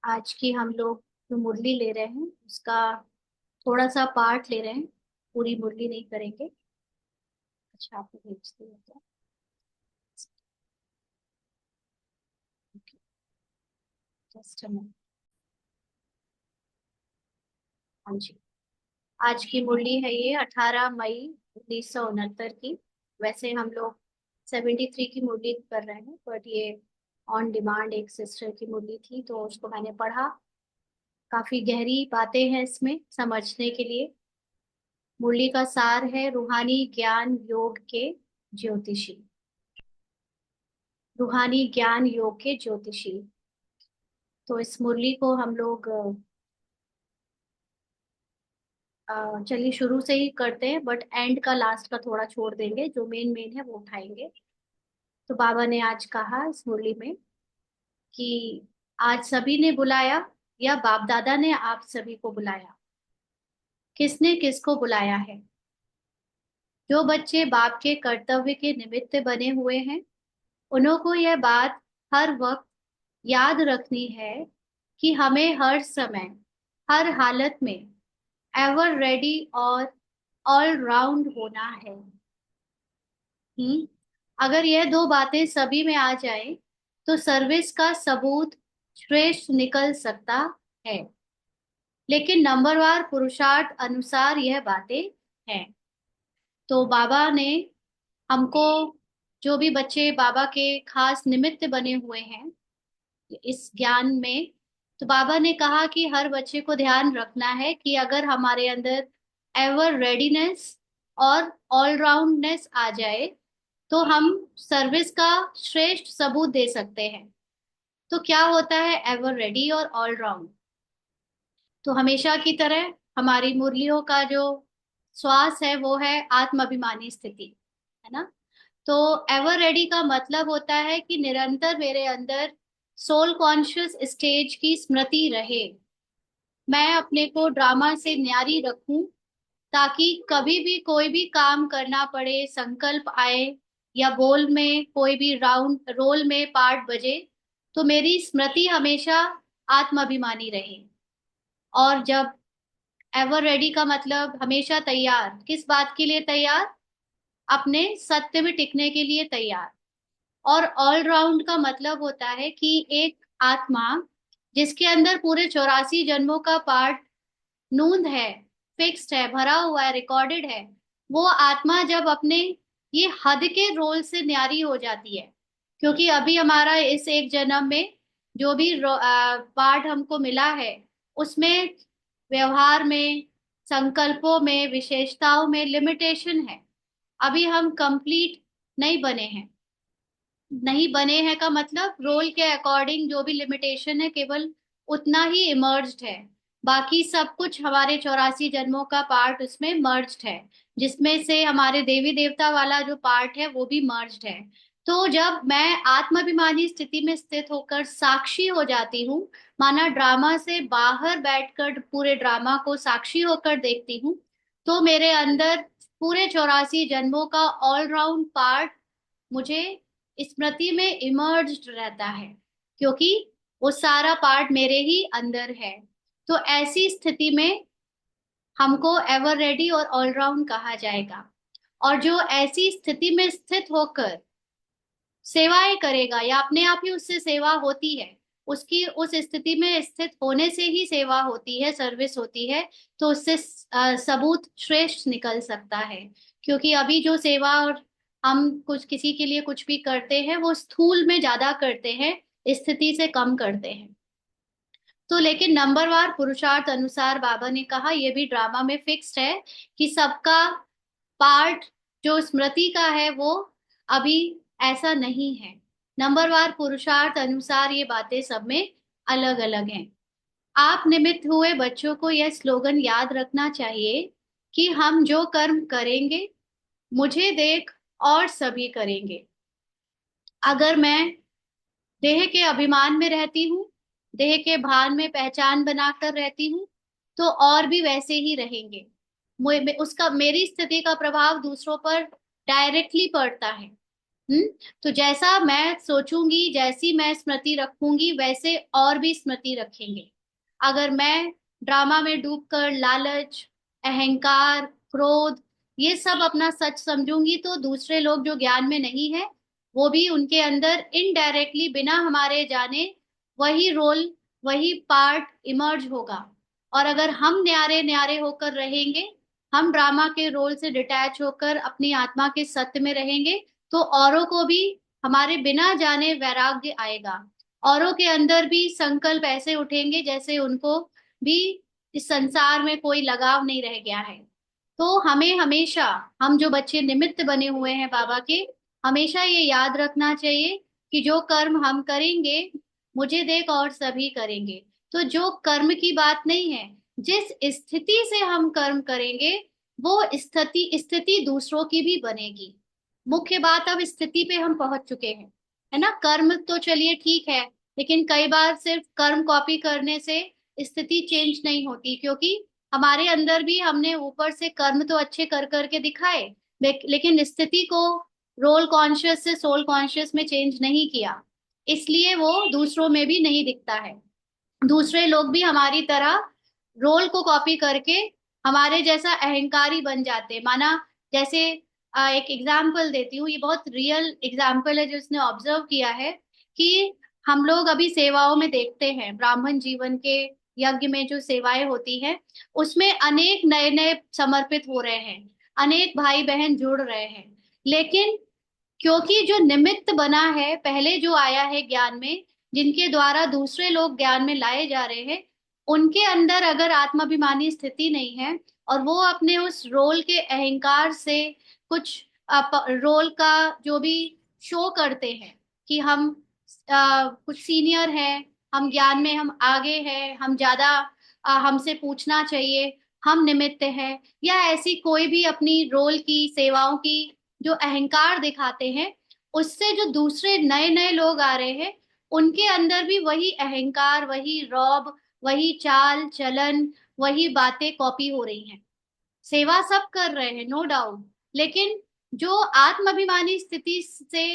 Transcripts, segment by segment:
आज की हम लोग जो मुरली ले रहे हैं उसका थोड़ा सा पार्ट ले रहे हैं। पूरी मुरली नहीं करेंगे। अच्छा, आपको भेजती हूँ क्या? जस्ट हाँ जी। आज की मुरली है ये 18 मई 1969 की। वैसे हम लोग 73 की मुरली कर रहे हैं, बट ये ऑन डिमांड एक सिस्टर की मुरली थी तो उसको मैंने पढ़ा। काफी गहरी बातें हैं इसमें समझने के लिए। मुरली का सार है रूहानी ज्ञान योग के ज्योतिषी। रूहानी ज्ञान योग के ज्योतिषी। तो इस मुरली को हम लोग चलिए शुरू से ही करते हैं, बट एंड का लास्ट का थोड़ा छोड़ देंगे, जो मेन मेन है वो उठाएंगे। तो बाबा ने आज कहा इस मुरली में कि आज सभी ने बुलाया, या बाप दादा ने आप सभी को बुलाया। किसने किसको बुलाया है? जो बच्चे बाप के कर्तव्य के निमित्त बने हुए हैं, उन्हों को यह बात हर वक्त याद रखनी है कि हमें हर समय, हर हालत में एवर रेडी और ऑल राउंड होना है। हम्म। अगर यह दो बातें सभी में आ जाए तो सर्विस का सबूत श्रेष्ठ निकल सकता है। लेकिन नंबरवार पुरुषार्थ अनुसार यह बातें हैं। तो बाबा ने हमको, जो भी बच्चे बाबा के खास निमित्त बने हुए हैं इस ज्ञान में, तो बाबा ने कहा कि हर बच्चे को ध्यान रखना है कि अगर हमारे अंदर एवर रेडीनेस और ऑलराउंडनेस आ जाए तो हम सर्विस का श्रेष्ठ सबूत दे सकते हैं। तो क्या होता है एवर रेडी और ऑलराउंड? तो हमेशा की तरह हमारी मुरलियों का जो श्वास है वो है आत्माभिमानी स्थिति, है ना। तो एवर रेडी का मतलब होता है कि निरंतर मेरे अंदर सोल कॉन्शियस स्टेज की स्मृति रहे। मैं अपने को ड्रामा से न्यारी रखूं, ताकि कभी भी कोई भी काम करना पड़े, संकल्प आए, या बोल में कोई भी राउंड रोल में पार्ट बजे, तो मेरी स्मृति हमेशा आत्माभिमानी रहे। और जब एवर रेडी का मतलब हमेशा तैयार, किस बात के लिए तैयार? अपने सत्य में टिकने के लिए तैयार। और ऑलराउंड का मतलब होता है कि एक आत्मा जिसके अंदर पूरे 84 जन्मों का पार्ट नूंद है, फिक्स्ड है, भरा हुआ है, रिकॉर्डेड है, वो आत्मा जब अपने ये हद के रोल से न्यारी हो जाती है। क्योंकि अभी हमारा इस एक जन्म में जो भी पार्ट हमको मिला है उसमें व्यवहार में, संकल्पों में, विशेषताओं में लिमिटेशन है। अभी हम कंप्लीट नहीं बने हैं। नहीं बने हैं का मतलब रोल के अकॉर्डिंग जो भी लिमिटेशन है केवल उतना ही इमर्ज्ड है। बाकी सब कुछ हमारे 84 जन्मों का पार्ट उसमें मर्ज्ड है, जिसमें से हमारे देवी देवता वाला जो पार्ट है वो भी मर्ज्ड है। तो जब मैं आत्माभिमानी स्थिति में स्थित होकर साक्षी हो जाती हूँ, माना ड्रामा से बाहर बैठकर पूरे ड्रामा को साक्षी होकर देखती हूँ, तो मेरे अंदर पूरे 84 जन्मों का ऑलराउंड पार्ट मुझे स्मृति में इमर्ज्ड रहता है, क्योंकि वो सारा पार्ट मेरे ही अंदर है। तो ऐसी स्थिति में हमको एवर रेडी और ऑलराउंड कहा जाएगा। और जो ऐसी स्थिति में स्थित होकर सेवाएं करेगा, या अपने आप ही उससे सेवा होती है, उसकी उस स्थिति में स्थित होने से ही सेवा होती है, सर्विस होती है, तो उससे सबूत श्रेष्ठ निकल सकता है। क्योंकि अभी जो सेवा और हम कुछ किसी के लिए कुछ भी करते हैं वो स्थूल में ज्यादा करते हैं, स्थिति से कम करते हैं। तो लेकिन नंबरवार पुरुषार्थ अनुसार बाबा ने कहा ये भी ड्रामा में फिक्स्ड है कि सबका पार्ट जो स्मृति का है वो अभी ऐसा नहीं है। नंबरवार पुरुषार्थ अनुसार ये बातें सब में अलग अलग हैं। आप निमित्त हुए बच्चों को यह स्लोगन याद रखना चाहिए कि हम जो कर्म करेंगे, मुझे देख और सभी करेंगे। अगर मैं देह के अभिमान में रहती हूँ, देह के भान में पहचान बनाकर रहती हूँ, तो और भी वैसे ही रहेंगे। उसका, मेरी स्थिति का प्रभाव दूसरों पर डायरेक्टली पड़ता है। हम्म। तो जैसा मैं सोचूंगी, जैसी मैं स्मृति रखूंगी, वैसे और भी स्मृति रखेंगे। अगर मैं ड्रामा में डूबकर लालच, अहंकार, क्रोध, ये सब अपना सच समझूंगी, तो दूसरे लोग जो ज्ञान में नहीं है, वो भी उनके अंदर इनडायरेक्टली बिना हमारे जाने वही रोल, वही पार्ट इमर्ज होगा। और अगर हम न्यारे न्यारे होकर रहेंगे, हम ड्रामा के रोल से डिटैच होकर अपनी आत्मा के सत्य में रहेंगे, तो औरों को भी हमारे बिना जाने वैराग्य आएगा। औरों के अंदर भी संकल्प ऐसे उठेंगे जैसे उनको भी इस संसार में कोई लगाव नहीं रह गया है। तो हमें हमेशा, हम जो बच्चे निमित्त बने हुए हैं बाबा के, हमेशा ये याद रखना चाहिए कि जो कर्म हम करेंगे, मुझे देख और सभी करेंगे। तो जो कर्म की बात नहीं है, जिस स्थिति से हम कर्म करेंगे, वो स्थिति स्थिति दूसरों की भी बनेगी। मुख्य बात, अब स्थिति पे हम पहुंच चुके हैं, है ना। कर्म तो चलिए ठीक है, लेकिन कई बार सिर्फ कर्म कॉपी करने से स्थिति चेंज नहीं होती, क्योंकि हमारे अंदर भी हमने ऊपर से कर्म तो अच्छे कर करके दिखाए, लेकिन स्थिति को रोल कॉन्शियस से सोल कॉन्शियस में चेंज नहीं किया, इसलिए वो दूसरों में भी नहीं दिखता है। दूसरे लोग भी हमारी तरह रोल को कॉपी करके हमारे जैसा अहंकारी बन जाते हैं। माना, जैसे एक एग्जाम्पल देती हूँ, ये बहुत रियल एग्जाम्पल है जो इसने ऑब्जर्व किया है, कि हम लोग अभी सेवाओं में देखते हैं, ब्राह्मण जीवन के यज्ञ में जो सेवाएं होती हैं, उसमें अनेक नए नए समर्पित हो रहे हैं, अनेक भाई बहन जुड़ रहे हैं। लेकिन क्योंकि जो निमित्त बना है, पहले जो आया है ज्ञान में, जिनके द्वारा दूसरे लोग ज्ञान में लाए जा रहे हैं, उनके अंदर अगर आत्माभिमानी स्थिति नहीं है, और वो अपने उस रोल के अहंकार से कुछ रोल का जो भी शो करते हैं, कि हम कुछ सीनियर हैं, हम ज्ञान में हम आगे हैं, हम ज्यादा हमसे पूछना चाहिए, हम निमित्त हैं, या ऐसी कोई भी अपनी रोल की सेवाओं की जो अहंकार दिखाते हैं, उससे जो दूसरे नए नए लोग आ रहे हैं, उनके अंदर भी वही अहंकार, वही रौब, वही चाल चलन, वही बातें कॉपी हो रही हैं। सेवा सब कर रहे हैं, नो डाउट, लेकिन जो आत्माभिमानी स्थिति से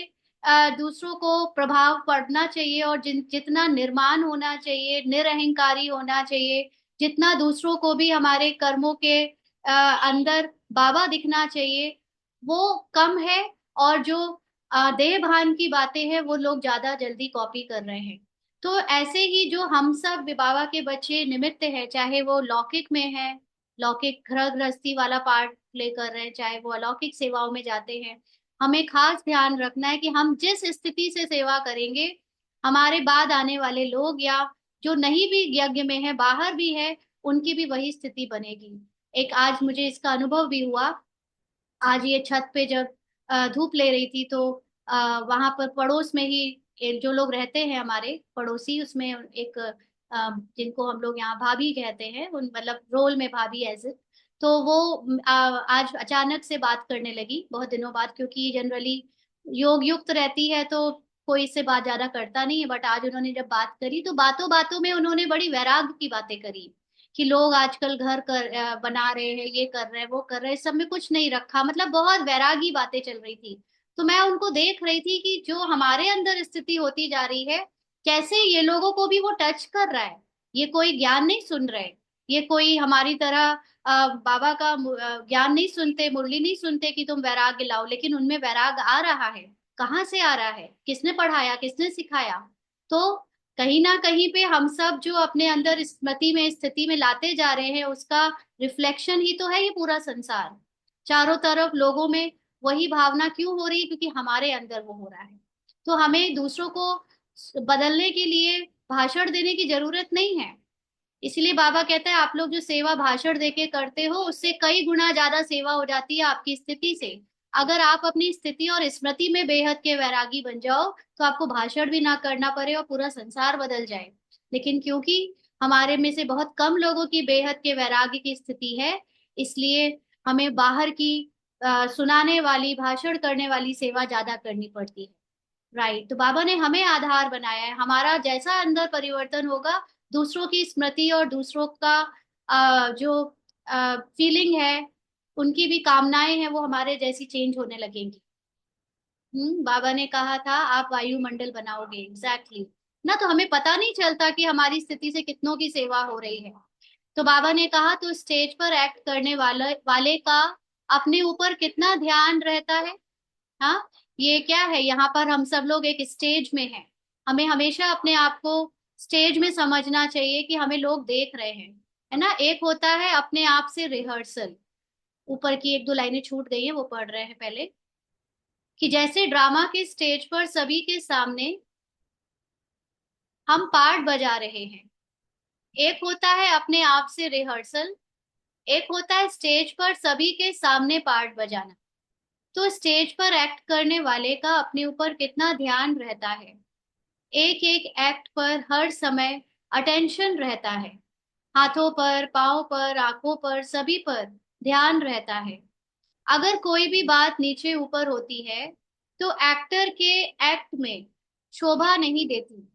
दूसरों को प्रभाव पड़ना चाहिए, और जितना निर्माण होना चाहिए, निरअहंकारी होना चाहिए, जितना दूसरों को भी हमारे कर्मों के अंदर बाबा दिखना चाहिए, वो कम है। और जो देह भान की बातें हैं, वो लोग ज्यादा जल्दी कॉपी कर रहे हैं। तो ऐसे ही जो हम सब बाबा के बच्चे निमित्त हैं, चाहे वो लौकिक में है, लौकिक गृह गृहस्थी वाला पार्ट प्ले कर रहे हैं, चाहे वो अलौकिक सेवाओं में जाते हैं, हमें खास ध्यान रखना है कि हम जिस स्थिति से सेवा करेंगे, हमारे बाद आने वाले लोग, या जो नहीं भी यज्ञ में है, बाहर भी है, उनकी भी वही स्थिति बनेगी। एक आज मुझे इसका अनुभव भी हुआ। आज ये छत पे जब धूप ले रही थी, तो वहां पर पड़ोस में ही जो लोग रहते हैं हमारे पड़ोसी, उसमें एक जिनको हम लोग यहाँ भाभी कहते हैं, उन मतलब रोल में भाभी एज इट, तो वो आज अचानक से बात करने लगी बहुत दिनों बाद, क्योंकि जनरली योग युक्त रहती है तो कोई इससे बात ज्यादा करता नहीं है, बट आज उन्होंने जब बात करी, तो बातों बातों में उन्होंने बड़ी वैराग्य की बातें करी, कि लोग आजकल घर बना रहे हैं, ये कर रहे हैं, वो कर रहे हैं, इस सब में कुछ नहीं रखा, मतलब बहुत वैरागी बातें चल रही थी। तो मैं उनको देख रही थी कि जो हमारे अंदर स्थिति होती जा रही है, कैसे ये लोगों को भी वो टच कर रहा है। ये कोई ज्ञान नहीं सुन रहे, ये कोई हमारी तरह बाबा का ज्ञान नहीं सुनते, मुरली नहीं सुनते कि तुम वैराग्य लाओ, लेकिन उनमें वैराग आ रहा है। कहाँ से आ रहा है, किसने पढ़ाया, किसने सिखाया? तो कहीं ना कहीं पे हम सब जो अपने अंदर स्मृति में, स्थिति में लाते जा रहे हैं, उसका रिफ्लेक्शन ही तो है ये पूरा संसार। चारों तरफ लोगों में वही भावना क्यों हो रही है? क्योंकि हमारे अंदर वो हो रहा है। तो हमें दूसरों को बदलने के लिए भाषण देने की जरूरत नहीं है। इसलिए बाबा कहता है, आप लोग जो सेवा भाषण देके करते हो, उससे कई गुना ज्यादा सेवा हो जाती है आपकी स्थिति से। अगर आप अपनी स्थिति और स्मृति में बेहद के वैरागी बन जाओ, तो आपको भाषण भी ना करना पड़े और पूरा संसार बदल जाए। लेकिन क्योंकि हमारे में से बहुत कम लोगों की बेहद के वैराग्य की स्थिति है, इसलिए हमें बाहर की सुनाने वाली, भाषण करने वाली सेवा ज्यादा करनी पड़ती है। राइट। तो बाबा ने हमें आधार बनाया है, हमारा जैसा अंदर परिवर्तन होगा, दूसरों की स्मृति और दूसरों का जो फीलिंग है, उनकी भी कामनाएं हैं, वो हमारे जैसी चेंज होने लगेंगी। बाबा ने कहा था आप वायुमंडल बनाओगे, एग्जैक्टली ना। तो हमें पता नहीं चलता कि हमारी स्थिति से कितनों की सेवा हो रही है। तो बाबा ने कहा तो स्टेज पर एक्ट करने वाले का अपने ऊपर कितना ध्यान रहता है। हाँ, ये क्या है, यहाँ पर हम सब लोग एक स्टेज में हैं। हमें हमेशा अपने आप को स्टेज में समझना चाहिए कि हमें लोग देख रहे हैं, है ना। एक होता है अपने आप से रिहर्सल, ऊपर की एक दो लाइनें छूट गई हैं, वो पढ़ रहे हैं पहले, कि जैसे ड्रामा के स्टेज पर सभी के सामने हम पार्ट बजा रहे हैं। एक होता है अपने आप से रिहर्सल, एक होता है स्टेज पर सभी के सामने पार्ट बजाना। तो स्टेज पर एक्ट करने वाले का अपने ऊपर कितना ध्यान रहता है, एक एक एक्ट पर हर समय अटेंशन रहता है, हाथों पर, पाँव पर, आंखों पर, सभी पर ध्यान रहता है। अगर कोई भी बात नीचे ऊपर होती है तो एक्टर के एक्ट में शोभा नहीं देती।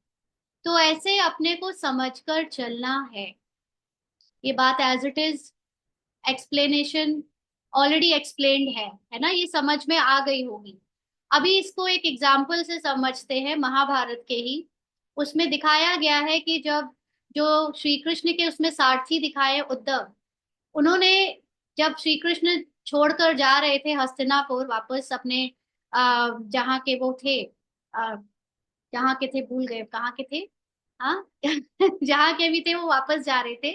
तो ऐसे अपने को समझकर चलना है। ये बात as it is explanation already explained है ना, ये समझ में आ गई होगी। अभी इसको एक एग्जाम्पल से समझते हैं, महाभारत के ही। उसमें दिखाया गया है कि जब जो श्री कृष्ण के उसमें सारथी दिखाए उद्धव, उन्होंने जब श्री कृष्ण छोड़कर जा रहे थे हस्तिनापुर वापस अपने जहाँ के वो थे, जहाँ के थे भूल गए कहाँ के थे, हाँ जहाँ के भी थे वो वापस जा रहे थे।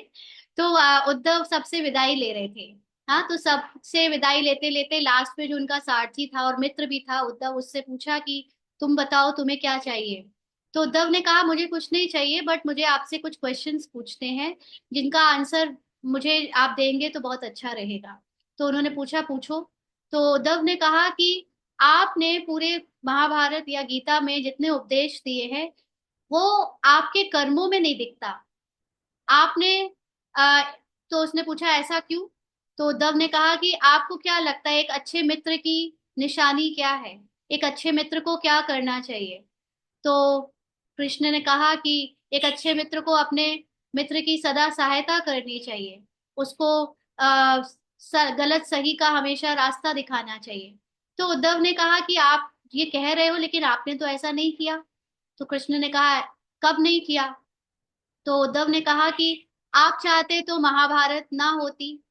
तो उद्धव सबसे विदाई ले रहे थे। हाँ, तो सबसे विदाई लेते लेते लास्ट में जो उनका सारथी था और मित्र भी था उद्धव, उससे पूछा कि तुम बताओ तुम्हें क्या चाहिए। तो उद्धव ने कहा मुझे कुछ नहीं चाहिए, बट मुझे आपसे कुछ क्वेश्चंस पूछते हैं जिनका आंसर मुझे आप देंगे तो बहुत अच्छा रहेगा। तो उन्होंने पूछा पूछो। तो उद्धव ने कहा कि आपने पूरे महाभारत या गीता में जितने उपदेश दिए हैं वो आपके कर्मों में नहीं दिखता। आपने आ, तो उसने पूछा ऐसा क्यों। तो उद्धव ने कहा कि आपको क्या लगता है एक अच्छे मित्र की निशानी क्या है, एक अच्छे मित्र को क्या करना चाहिए। तो कृष्ण ने कहा कि एक अच्छे मित्र को अपने मित्र की सदा सहायता करनी चाहिए, उसको आ, गलत सही का हमेशा रास्ता दिखाना चाहिए। तो उद्धव ने कहा कि आप ये कह रहे हो लेकिन आपने तो ऐसा नहीं किया। तो कृष्ण ने कहा कब नहीं किया। तो उद्धव ने कहा कि आप चाहते तो महाभारत ना होती,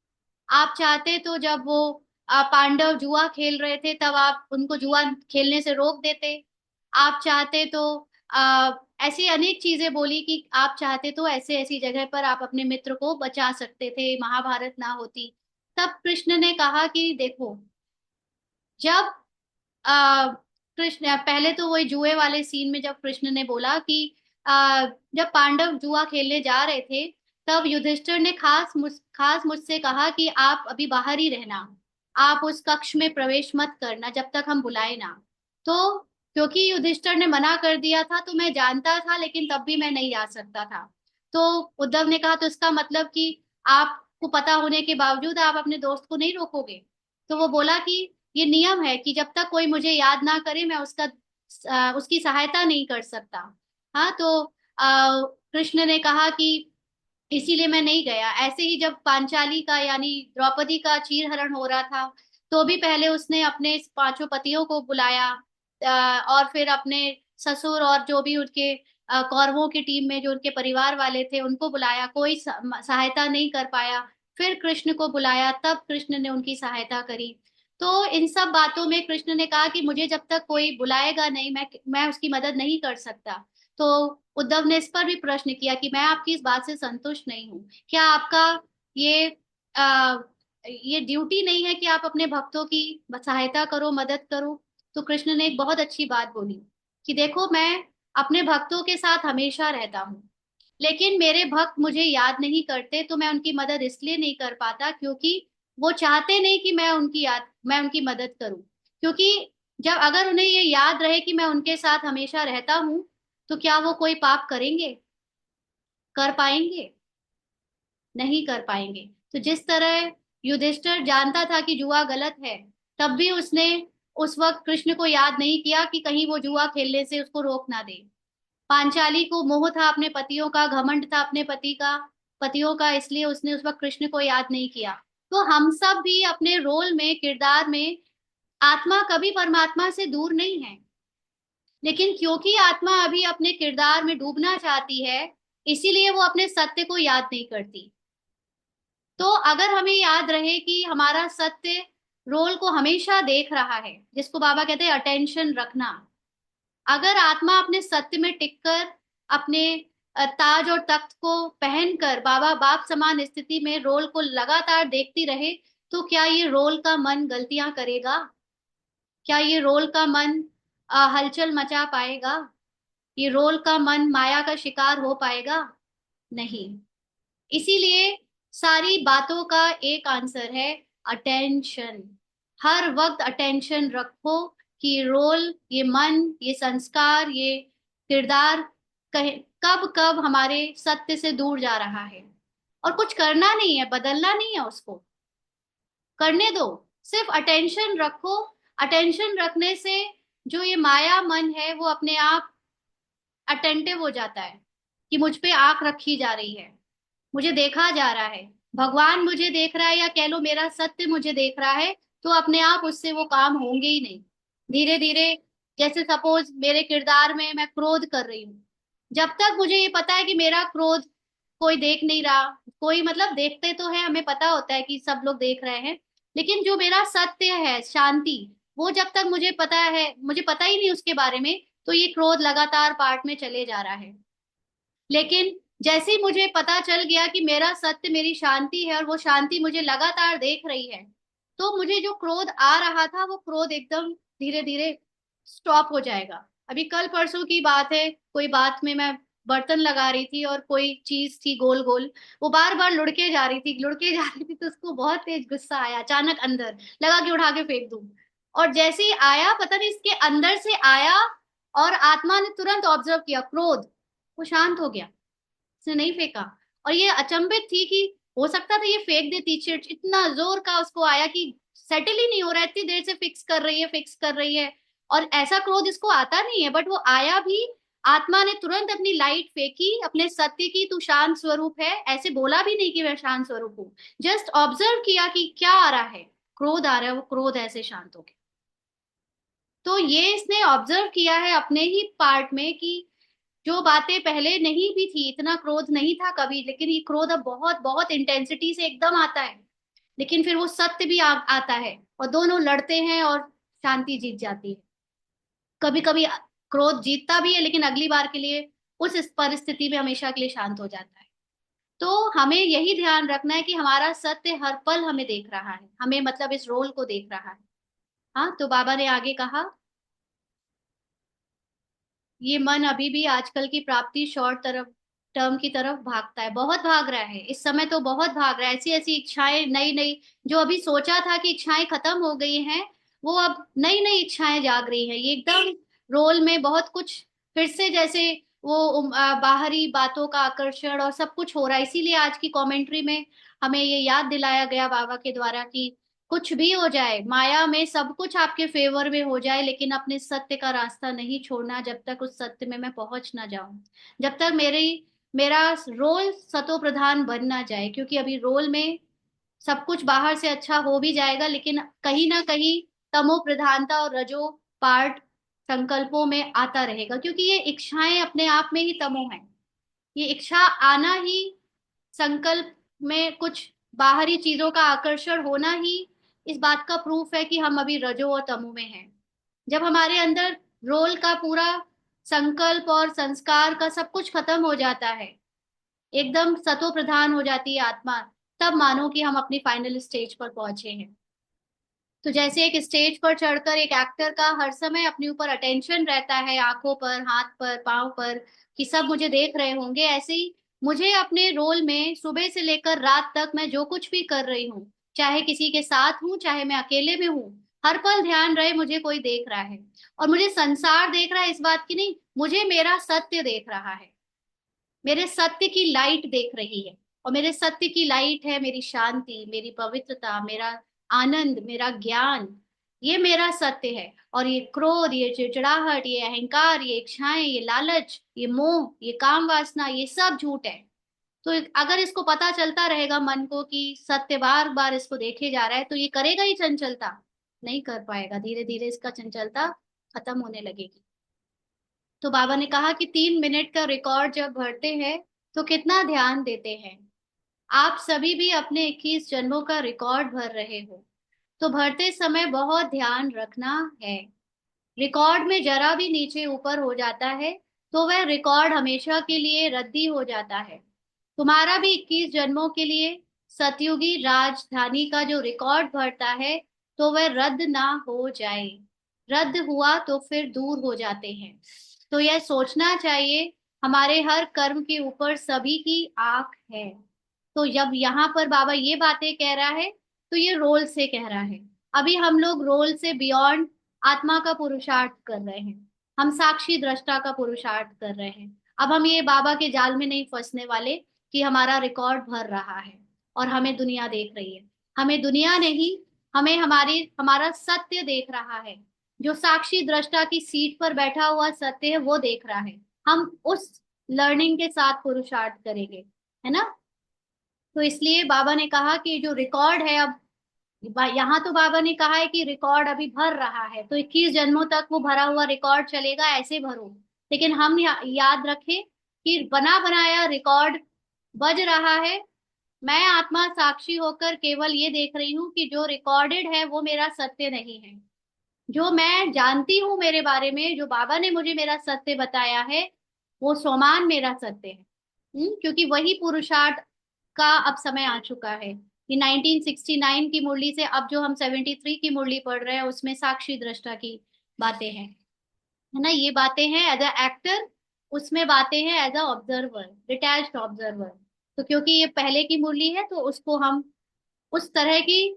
आप चाहते तो जब वो पांडव जुआ खेल रहे थे तब आप उनको जुआ खेलने से रोक देते। आप चाहते तो ऐसी अनेक चीजें बोली कि आप चाहते तो ऐसे ऐसी जगह पर आप अपने मित्र को बचा सकते थे, महाभारत ना होती। तब कृष्ण ने कहा कि देखो, जब आ, कृष्ण पहले तो वही जुए वाले सीन में जब कृष्ण ने बोला कि जब पांडव जुआ खेलने जा रहे थे तब युधिष्ठिर ने खास मुझसे कहा कि आप अभी बाहर ही रहना, आप उस कक्ष में प्रवेश मत करना जब तक हम बुलाए ना। तो क्योंकि युधिष्ठिर ने मना कर दिया था तो मैं जानता था, लेकिन तब भी मैं नहीं जा सकता था। तो उद्धव ने कहा तो इसका मतलब कि आपको पता होने के बावजूद आप अपने दोस्त को नहीं रोकोगे। तो वो बोला कि ये नियम है कि जब तक कोई मुझे याद ना करे मैं उसकी सहायता नहीं कर सकता। हाँ, तो कृष्ण ने कहा कि इसीलिए मैं नहीं गया। ऐसे ही जब पांचाली का यानी द्रौपदी का चीरहरण हो रहा था तो भी पहले उसने अपने पांचों पतियों को बुलाया, और फिर अपने ससुर और जो भी उनके कौरवों की टीम में जो उनके परिवार वाले थे उनको बुलाया, कोई सहायता नहीं कर पाया। फिर कृष्ण को बुलाया, तब कृष्ण ने उनकी सहायता करी। तो इन सब बातों में कृष्ण ने कहा कि मुझे जब तक कोई बुलाएगा नहीं मैं उसकी मदद नहीं कर सकता। तो उद्धव ने इस पर भी प्रश्न किया कि मैं आपकी इस बात से संतुष्ट नहीं हूँ, क्या आपका ये आ, ये ड्यूटी नहीं है कि आप अपने भक्तों की सहायता करो, मदद करो। तो कृष्ण ने एक बहुत अच्छी बात बोली कि देखो, मैं अपने भक्तों के साथ हमेशा रहता हूँ, लेकिन मेरे भक्त मुझे याद नहीं करते तो मैं उनकी मदद इसलिए नहीं कर पाता क्योंकि वो चाहते नहीं कि मैं उनकी मदद करूं। क्योंकि जब अगर उन्हें ये याद रहे कि मैं उनके साथ हमेशा रहता हूं तो क्या वो कोई पाप करेंगे, कर पाएंगे, नहीं कर पाएंगे। तो जिस तरह युधिष्ठिर जानता था कि जुआ गलत है, तब भी उसने उस वक्त कृष्ण को याद नहीं किया कि कहीं वो जुआ खेलने से उसको रोक ना दे। पांचाली को मोह था अपने पतियों का, घमंड था अपने पतियों का, इसलिए उसने उस वक्त कृष्ण को याद नहीं किया। तो हम सब भी अपने रोल में, किरदार में आत्मा कभी परमात्मा से दूर नहीं है, लेकिन क्योंकि आत्मा अभी अपने किरदार में डूबना चाहती है, इसीलिए वो अपने सत्य को याद नहीं करती। तो अगर हमें याद रहे कि हमारा सत्य रोल को हमेशा देख रहा है, जिसको बाबा कहते हैं अटेंशन रखना, अगर आत्मा अपने सत्य में टिककर अपने ताज और तख्त को पहनकर बाबा बाप समान स्थिति में रोल को लगातार देखती रहे, तो क्या ये रोल का मन गलतियां करेगा? क्या ये रोल का मन हलचल मचा पाएगा? ये रोल का मन माया का शिकार हो पाएगा? नहीं। इसीलिए सारी बातों का एक आंसर है, अटेंशन। हर वक्त अटेंशन रखो कि रोल, ये मन, ये संस्कार, ये किरदार कहे कब कब हमारे सत्य से दूर जा रहा है। और कुछ करना नहीं है, बदलना नहीं है उसको, करने दो। सिर्फ अटेंशन रखो। अटेंशन रखने से जो ये माया मन है वो अपने आप अटेंटिव हो जाता है कि मुझ पे आंख रखी जा रही है, मुझे देखा जा रहा है, भगवान मुझे देख रहा है, या कह लो मेरा सत्य मुझे देख रहा है। तो अपने आप उससे वो काम होंगे ही नहीं। धीरे धीरे, जैसे सपोज मेरे किरदार में मैं क्रोध कर रही हूँ, जब तक मुझे ये पता है कि मेरा क्रोध कोई देख नहीं रहा, कोई मतलब देखते तो है, हमें पता होता है कि सब लोग देख रहे हैं, लेकिन जो मेरा सत्य है, शांति, वो जब तक मुझे पता है, मुझे पता ही नहीं उसके बारे में, तो ये क्रोध लगातार पार्ट में चले जा रहा है। लेकिन जैसे ही मुझे पता चल गया कि मेरा सत्य मेरी शांति है और वो शांति मुझे लगातार देख रही है, तो मुझे जो क्रोध आ रहा था वो क्रोध एकदम धीरे धीरे स्टॉप हो जाएगा। अभी कल परसों की बात है, कोई बात में मैं बर्तन लगा रही थी और कोई चीज थी गोल गोल, वो बार बार लुढ़के जा रही थी, लुढ़के जा रही थी, तो उसको बहुत तेज गुस्सा आया, अचानक अंदर लगा कि उठा के फेंक दूं। और जैसे ही आया, पता नहीं इसके अंदर से आया, और आत्मा ने तुरंत ऑब्जर्व किया क्रोध, वो शांत हो गया, उसने नहीं फेंका। और ये अचंभित थी कि हो सकता था ये फेंक देती, चिट इतना जोर का उसको आया कि सेटल ही नहीं हो रहा है, इतनी देर से फिक्स कर रही है, फिक्स कर रही है, और ऐसा क्रोध इसको आता नहीं है, बट वो आया भी। आत्मा ने तुरंत अपनी लाइट फेंकी अपने सत्य की, तू शांत स्वरूप है, ऐसे बोला भी नहीं कि मैं शांत स्वरूप हूँ, जस्ट ऑब्जर्व किया कि क्या आ रहा है, क्रोध आ रहा है, वो क्रोध ऐसे शांत हो गया। तो ये इसने ऑब्जर्व किया है अपने ही पार्ट में कि जो बातें पहले नहीं भी थी, इतना क्रोध नहीं था कभी, लेकिन ये क्रोध अब बहुत बहुत इंटेंसिटी से एकदम आता है। लेकिन फिर वो सत्य भी आता है, और दोनों लड़ते हैं और शांति जीत जाती है। कभी कभी क्रोध जीतता भी है, लेकिन अगली बार के लिए उस इस परिस्थिति में हमेशा के लिए शांत हो जाता है। तो हमें यही ध्यान रखना है कि हमारा सत्य हर पल हमें देख रहा है, हमें मतलब इस रोल को देख रहा है। हाँ, तो बाबा ने आगे कहा, ये मन अभी भी आजकल की प्राप्ति शॉर्ट तरफ टर्म की तरफ भागता है, बहुत भाग रहा है, इस समय तो बहुत भाग रहा है। ऐसी ऐसी इच्छाएं नई नई, जो अभी सोचा था कि इच्छाएं खत्म हो गई हैं, वो अब नई नई इच्छाएं जाग रही हैं। ये एकदम रोल में बहुत कुछ फिर से, जैसे वो बाहरी बातों का आकर्षण और सब कुछ हो रहा है। इसीलिए आज की कमेंट्री में हमें ये याद दिलाया गया बाबा के द्वारा कि कुछ भी हो जाए, माया में सब कुछ आपके फेवर में हो जाए, लेकिन अपने सत्य का रास्ता नहीं छोड़ना जब तक उस सत्य में मैं पहुंच ना जाऊं, जब तक मेरा रोल सतो प्रधान बन ना जाए। क्योंकि अभी रोल में सब कुछ बाहर से अच्छा हो भी जाएगा, लेकिन कहीं ना कहीं तमो प्रधानता और रजो पार्ट संकल्पों में आता रहेगा, क्योंकि ये इच्छाएं अपने आप में ही तमो है। ये इच्छा आना ही, संकल्प में कुछ बाहरी चीजों का आकर्षण होना ही इस बात का प्रूफ है कि हम अभी रजो और तमो में हैं। जब हमारे अंदर रोल का पूरा संकल्प और संस्कार का सब कुछ खत्म हो जाता है, एकदम सतो प्रधान हो जाती है आत्मा, तब मानो कि हम अपनी फाइनल स्टेज पर पहुंचे हैं। तो जैसे एक स्टेज पर चढ़कर एक एक्टर का हर समय अपने ऊपर अटेंशन रहता है, आंखों पर, हाथ पर, पांव पर, कि सब मुझे देख रहे होंगे, ऐसे ही मुझे अपने रोल में सुबह से लेकर रात तक मैं जो कुछ भी कर रही हूँ, चाहे किसी के साथ हूँ चाहे मैं अकेले में हूँ, हर पल ध्यान रहे मुझे कोई देख रहा है। और मुझे संसार देख रहा है इस बात की नहीं, मुझे मेरा सत्य देख रहा है, मेरे सत्य की लाइट देख रही है। और मेरे सत्य की लाइट है मेरी शांति, मेरी पवित्रता, मेरा आनंद, मेरा ज्ञान, ये मेरा सत्य है। और ये क्रोध, ये चिड़चिड़ाहट, ये अहंकार, ये इच्छाएं, ये लालच, ये मोह, ये काम वासना, ये सब झूठ है। तो अगर इसको पता चलता रहेगा मन को कि सत्य बार बार इसको देखे जा रहा है, तो ये करेगा ही चंचलता, नहीं कर पाएगा, धीरे धीरे इसका चंचलता खत्म होने लगेगी। तो बाबा ने कहा कि 3 मिनट का रिकॉर्ड जब भरते हैं तो कितना ध्यान देते हैं। आप सभी भी अपने 21 जन्मों का रिकॉर्ड भर रहे हो, तो भरते समय बहुत ध्यान रखना है। रिकॉर्ड में जरा भी नीचे ऊपर हो जाता है तो वह रिकॉर्ड हमेशा के लिए रद्दी हो जाता है। तुम्हारा भी 21 जन्मों के लिए सतयुगी राजधानी का जो रिकॉर्ड भरता है तो वह रद्द ना हो जाए। रद्द हुआ तो फिर दूर हो जाते हैं। तो यह सोचना चाहिए, हमारे हर कर्म के ऊपर सभी की आंख है। तो जब यहाँ पर बाबा ये बातें कह रहा है तो ये रोल से कह रहा है। अभी हम लोग रोल से बियॉन्ड आत्मा का पुरुषार्थ कर रहे हैं। हम साक्षी दृष्टा का पुरुषार्थ कर रहे हैं। अब हम ये बाबा के जाल में नहीं फंसने वाले कि हमारा रिकॉर्ड भर रहा है और हमें दुनिया देख रही है। हमें दुनिया नहीं, हमें हमारा सत्य देख रहा है। जो साक्षी दृष्टा की सीट पर बैठा हुआ सत्य है वो देख रहा है। हम उस लर्निंग के साथ पुरुषार्थ करेंगे, है ना। तो इसलिए बाबा ने कहा कि जो रिकॉर्ड है, अब यहाँ तो बाबा ने कहा है कि रिकॉर्ड अभी भर रहा है, तो 21 जन्मों तक वो भरा हुआ रिकॉर्ड चलेगा, ऐसे भरो। लेकिन हम याद रखें कि बना बनाया रिकॉर्ड बज रहा है। मैं आत्मा साक्षी होकर केवल ये देख रही हूँ कि जो रिकॉर्डेड है वो मेरा सत्य नहीं है। जो मैं जानती हूँ मेरे बारे में, जो बाबा ने मुझे मेरा सत्य बताया है, वो सोमान मेरा सत्य है। क्योंकि वही पुरुषार्थ का अब समय आ चुका है कि 1969 की मुरली से अब जो हम 73 की मुरली पढ़ रहे हैं उसमें साक्षी दृष्टा की बातें हैं, है ना। ये बातें हैं एज अ एक्टर, उसमें बातें हैं as a observer, detached observer. तो क्योंकि ये पहले की मुरली है तो उसको हम उस तरह की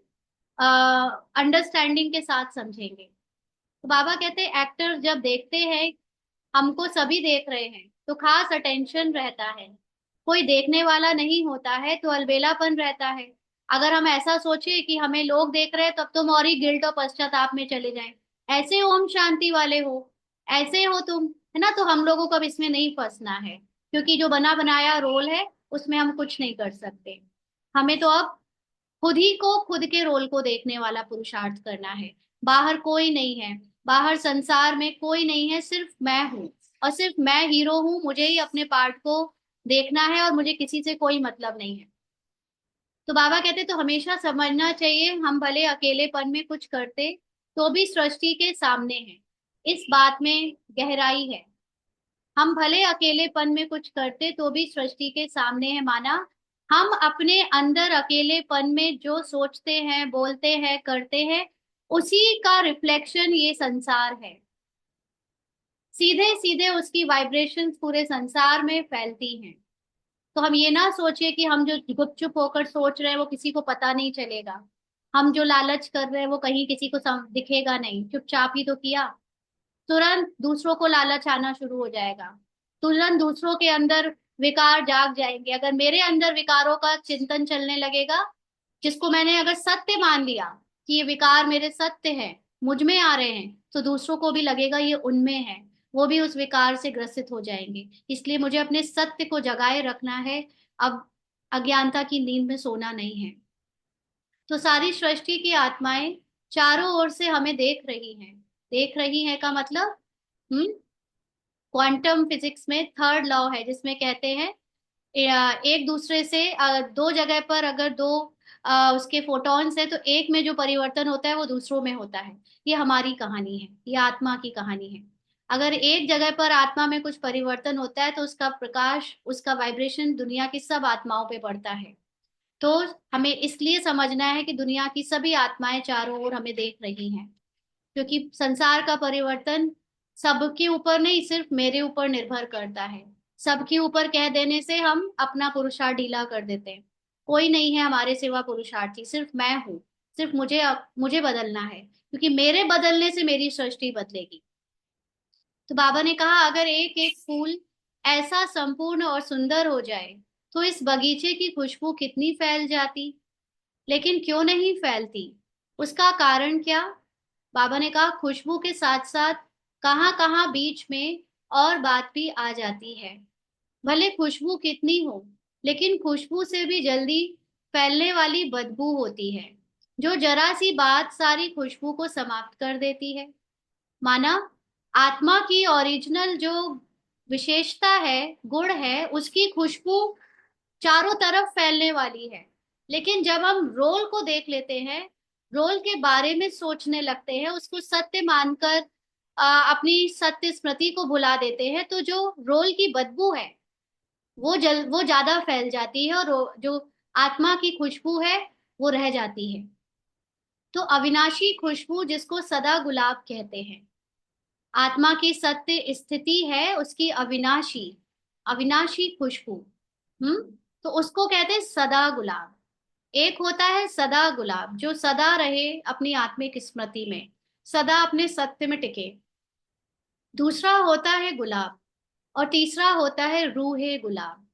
अंडरस्टैंडिंग के साथ समझेंगे। तो बाबा कहते हैं एक्टर जब देखते हैं, हमको सभी देख रहे हैं तो खास अटेंशन रहता है। कोई देखने वाला नहीं होता है तो अलबेलापन रहता है। अगर हम ऐसा सोचे कि हमें लोग देख रहे हैं तब तुम और ही गिल्ट और पश्चाताप में चले जाएं, ऐसे ओम शांति वाले हो, ऐसे हो तुम, है ना। तो हम लोगों को अब इसमें नहीं फंसना है, क्योंकि जो बना बनाया रोल है उसमें हम कुछ नहीं कर सकते। हमें तो अब खुद ही को, खुद के रोल को देखने वाला पुरुषार्थ करना है। बाहर कोई नहीं है, बाहर संसार में कोई नहीं है, सिर्फ मैं हूँ। और सिर्फ मैं हीरो हूँ, मुझे ही अपने पार्ट को देखना है और मुझे किसी से कोई मतलब नहीं है। तो बाबा कहते तो हमेशा समझना चाहिए, हम भले अकेलेपन में कुछ करते तो भी सृष्टि के सामने हैं। इस बात में गहराई है। हम भले अकेलेपन में कुछ करते तो भी सृष्टि के सामने है, माना हम अपने अंदर अकेलेपन में जो सोचते हैं, बोलते हैं, करते हैं, उसी का रिफ्लेक्शन ये संसार है। सीधे सीधे उसकी वाइब्रेशंस पूरे संसार में फैलती हैं। तो हम ये ना सोचे कि हम जो गुपचुप होकर सोच रहे हैं वो किसी को पता नहीं चलेगा। हम जो लालच कर रहे हैं वो कहीं किसी को दिखेगा नहीं, चुपचाप ही तो किया। तुरंत दूसरों को लालच आना शुरू हो जाएगा। तुरंत दूसरों के अंदर विकार जाग जाएंगे। अगर मेरे अंदर विकारों का चिंतन चलने लगेगा, जिसको मैंने अगर सत्य मान लिया कि ये विकार मेरे सत्य हैं, मुझ में आ रहे हैं, तो दूसरों को भी लगेगा ये उनमें है, वो भी उस विकार से ग्रसित हो जाएंगे। इसलिए मुझे अपने सत्य को जगाए रखना है। अब अज्ञानता की नींद में सोना नहीं है। तो सारी सृष्टि की आत्माएं चारों ओर से हमें देख रही हैं। देख रही हैं का मतलब, हम्म क्वांटम फिजिक्स में थर्ड लॉ है जिसमें कहते हैं एक दूसरे से दो जगह पर अगर दो उसके फोटॉन्स है तो एक में जो परिवर्तन होता है वो दूसरों में होता है। ये हमारी कहानी है, ये आत्मा की कहानी है। अगर एक जगह पर आत्मा में कुछ परिवर्तन होता है तो उसका प्रकाश, उसका वाइब्रेशन दुनिया की सब आत्माओं पे पड़ता है। तो हमें इसलिए समझना है कि दुनिया की सभी आत्माएं चारों ओर हमें देख रही हैं, क्योंकि संसार का परिवर्तन सबके ऊपर नहीं, सिर्फ मेरे ऊपर निर्भर करता है। सबके ऊपर कह देने से हम अपना पुरुषार्थ ढीला कर देते हैं। कोई नहीं है हमारे सिवा पुरुषार्थी, सिर्फ मैं हूँ। सिर्फ मुझे बदलना है, क्योंकि मेरे बदलने से मेरी सृष्टि बदलेगी। तो बाबा ने कहा अगर एक एक फूल ऐसा संपूर्ण और सुंदर हो जाए तो इस बगीचे की खुशबू कितनी फैल जाती। लेकिन क्यों नहीं फैलती, उसका कारण क्या। बाबा ने कहा खुशबू के साथ साथ कहाँ कहाँ बीच में और बात भी आ जाती है। भले खुशबू कितनी हो, लेकिन खुशबू से भी जल्दी फैलने वाली बदबू होती है। जो जरा सी बात सारी खुशबू को समाप्त कर देती है। माना आत्मा की ओरिजिनल जो विशेषता है, गुण है, उसकी खुशबू चारों तरफ फैलने वाली है। लेकिन जब हम रोल को देख लेते हैं, रोल के बारे में सोचने लगते हैं, उसको सत्य मानकर अपनी सत्य स्मृति को भुला देते हैं, तो जो रोल की बदबू है वो ज्यादा फैल जाती है, और जो आत्मा की खुशबू है वो रह जाती है। तो अविनाशी खुशबू जिसको सदा गुलाब कहते हैं, आत्मा की सत्य स्थिति है उसकी अविनाशी, अविनाशी खुशबू। हम्म। तो उसको कहते हैं सदा गुलाब। एक होता है सदा गुलाब जो सदा रहे अपनी आत्मिक स्मृति में, सदा अपने सत्य में टिके। दूसरा होता है गुलाब, और तीसरा होता है रूहे गुलाब।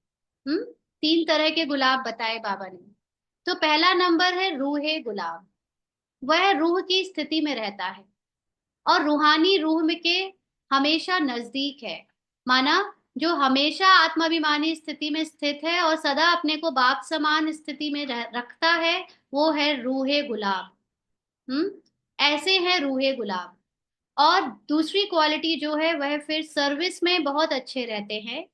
हम्म। तीन तरह के गुलाब बताए बाबा ने। तो पहला नंबर है रूहे गुलाब। वह रूह की स्थिति में रहता है और रूहानी रूह में के हमेशा नजदीक है। माना जो हमेशा आत्माभिमानी स्थिति में स्थित है और सदा अपने को बाप समान स्थिति में रखता है, वो है रूहे गुलाब। हम्म। ऐसे है रूहे गुलाब। और दूसरी क्वालिटी जो है वह फिर सर्विस में बहुत अच्छे रहते हैं,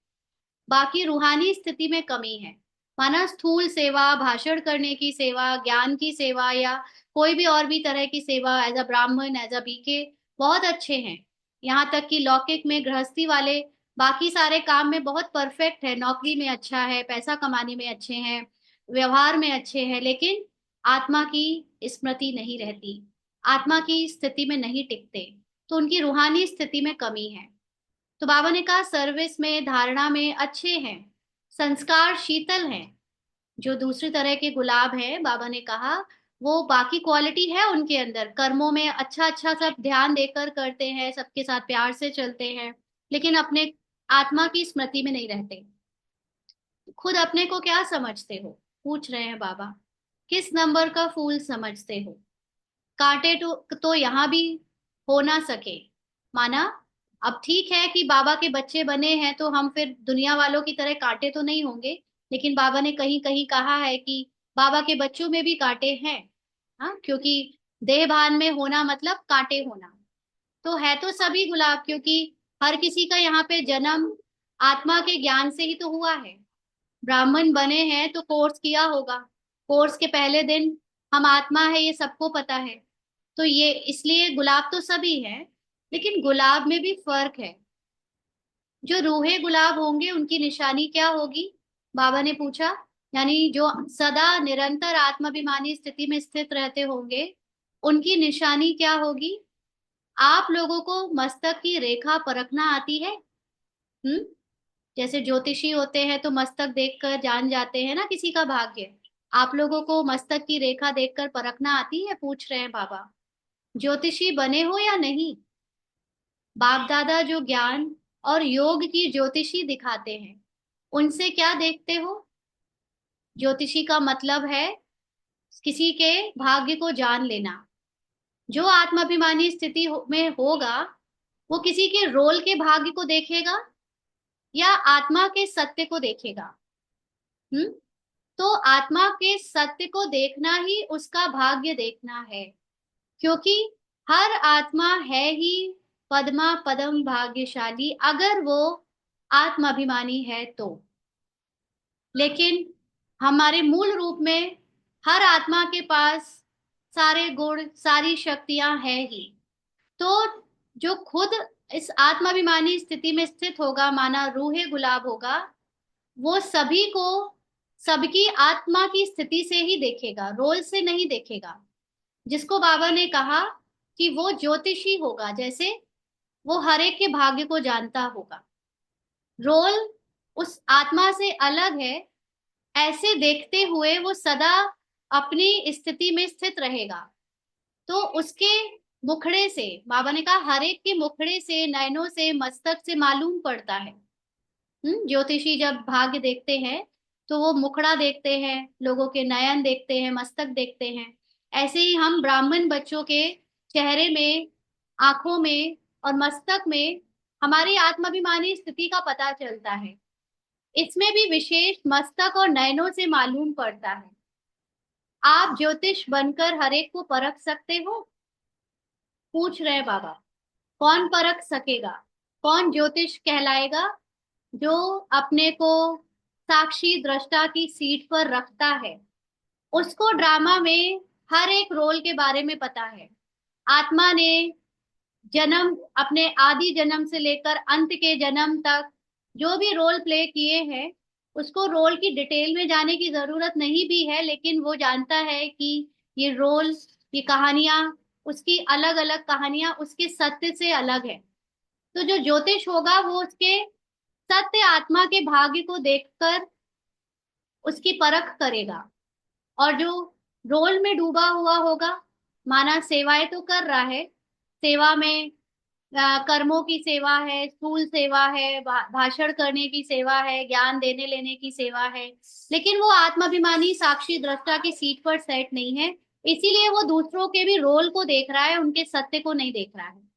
बाकी रूहानी स्थिति में कमी है। माना स्थूल सेवा, भाषण करने की सेवा, ज्ञान की सेवा, या कोई भी और भी तरह की सेवा, एज अ ब्राह्मण, एज अ बीके, बहुत अच्छे हैं। यहाँ तक कि लौकिक में गृहस्थी वाले बाकी सारे काम में बहुत परफेक्ट है, नौकरी में अच्छा है, पैसा कमाने में अच्छे हैं, व्यवहार में अच्छे हैं, लेकिन आत्मा की स्मृति नहीं रहती, आत्मा की स्थिति में नहीं टिकते, तो उनकी रूहानी स्थिति में कमी है। तो बाबा ने कहा सर्विस में, धारणा में अच्छे हैं, संस्कार शीतल हैं। जो दूसरी तरह के गुलाब हैं, बाबा ने कहा वो बाकी क्वालिटी है उनके अंदर, कर्मों में अच्छा अच्छा सब ध्यान देकर करते हैं, सबके साथ प्यार से चलते हैं, लेकिन अपने आत्मा की स्मृति में नहीं रहते। खुद अपने को क्या समझते हो, पूछ रहे हैं बाबा। किस नंबर का फूल समझते हो? कांटे तो यहाँ भी हो ना सके। माना अब ठीक है कि बाबा के बच्चे बने हैं तो हम फिर दुनिया वालों की तरह कांटे तो नहीं होंगे, लेकिन बाबा ने कहीं कहीं कहा है कि बाबा के बच्चों में भी कांटे हैं। हाँ, क्योंकि देह भान में होना मतलब कांटे होना। तो है तो सभी गुलाब, क्योंकि हर किसी का यहाँ पे जन्म आत्मा के ज्ञान से ही तो हुआ है। ब्राह्मण बने हैं तो कोर्स किया होगा, कोर्स के पहले दिन हम आत्मा है ये सबको पता है। तो ये इसलिए गुलाब तो सभी है, लेकिन गुलाब में भी फर्क है। जो रूहे गुलाब होंगे उनकी निशानी क्या होगी, बाबा ने पूछा। यानी जो सदा निरंतर आत्माभिमानी स्थिति में स्थित रहते होंगे, उनकी निशानी क्या होगी? आप लोगों को मस्तक की रेखा परखना आती है? हम्म। जैसे ज्योतिषी होते हैं तो मस्तक देखकर जान जाते हैं ना किसी का भाग्य। आप लोगों को मस्तक की रेखा देखकर परखना आती है, पूछ रहे हैं बाबा। ज्योतिषी बने हो या नहीं? बाप दादा जो ज्ञान और योग की ज्योतिषी दिखाते हैं, उनसे क्या देखते हो? ज्योतिषी का मतलब है किसी के भाग्य को जान लेना। जो आत्माभिमानी स्थिति में होगा, वो किसी के रोल के भाग्य को देखेगा या आत्मा के सत्य को देखेगा? हम्म। तो आत्मा के सत्य को देखना ही उसका भाग्य देखना है, क्योंकि हर आत्मा है ही पद्मा पदम भाग्यशाली, अगर वो आत्माभिमानी है तो। लेकिन हमारे मूल रूप में हर आत्मा के पास सारे गुण, सारी शक्तियां हैं ही। तो जो खुद इस आत्माभिमानी स्थिति में स्थित होगा, माना रूहे गुलाब होगा, वो सभी को सबकी आत्मा की स्थिति से ही देखेगा, रोल से नहीं देखेगा। जिसको बाबा ने कहा कि वो ज्योतिषी होगा, जैसे वो हर एक के भाग्य को जानता होगा। रोल उस आत्मा से अलग है, ऐसे देखते हुए वो सदा अपनी स्थिति में स्थित रहेगा। तो उसके मुखड़े से, बाबा ने कहा हर एक के मुखड़े से, नयनों से, मस्तक से मालूम पड़ता है। ज्योतिषी जब भाग्य देखते हैं तो वो मुखड़ा देखते हैं, लोगों के नयन देखते हैं, मस्तक देखते हैं। ऐसे ही हम ब्राह्मण बच्चों के चेहरे में, आंखों में और मस्तक में हमारी आत्माभिमानी स्थिति का पता चलता है। इसमें भी विशेष मस्तक और नयनों से मालूम पड़ता है। आप ज्योतिष बनकर हर एक को परख सकते हो? पूछ रहे हैं बाबा। कौन परख सकेगा? कौन ज्योतिष कहलाएगा? जो अपने को साक्षी दृष्टा की सीट पर रखता है, उसको ड्रामा में हर एक रोल के बारे में पता है। आत्मा ने जन्म, अपने आदि जन्म से लेकर अंत के जन्म तक जो भी रोल प्ले किए हैं, उसको रोल की डिटेल में जाने की जरूरत नहीं भी है, लेकिन वो जानता है कि ये रोल, ये कहानियां, उसकी अलग अलग कहानियां उसके सत्य से अलग है। तो जो ज्योतिष होगा वो उसके सत्य आत्मा के भाग्य को देखकर उसकी परख करेगा। और जो रोल में डूबा हुआ होगा, माना सेवाएं तो कर रहा है, सेवा में कर्मों की सेवा है, स्थूल सेवा है, भाषण करने की सेवा है, ज्ञान देने लेने की सेवा है, लेकिन वो आत्माभिमानी साक्षी दृष्टा की सीट पर सेट नहीं है। इसीलिए वो दूसरों के भी रोल को देख रहा है, उनके सत्य को नहीं देख रहा है।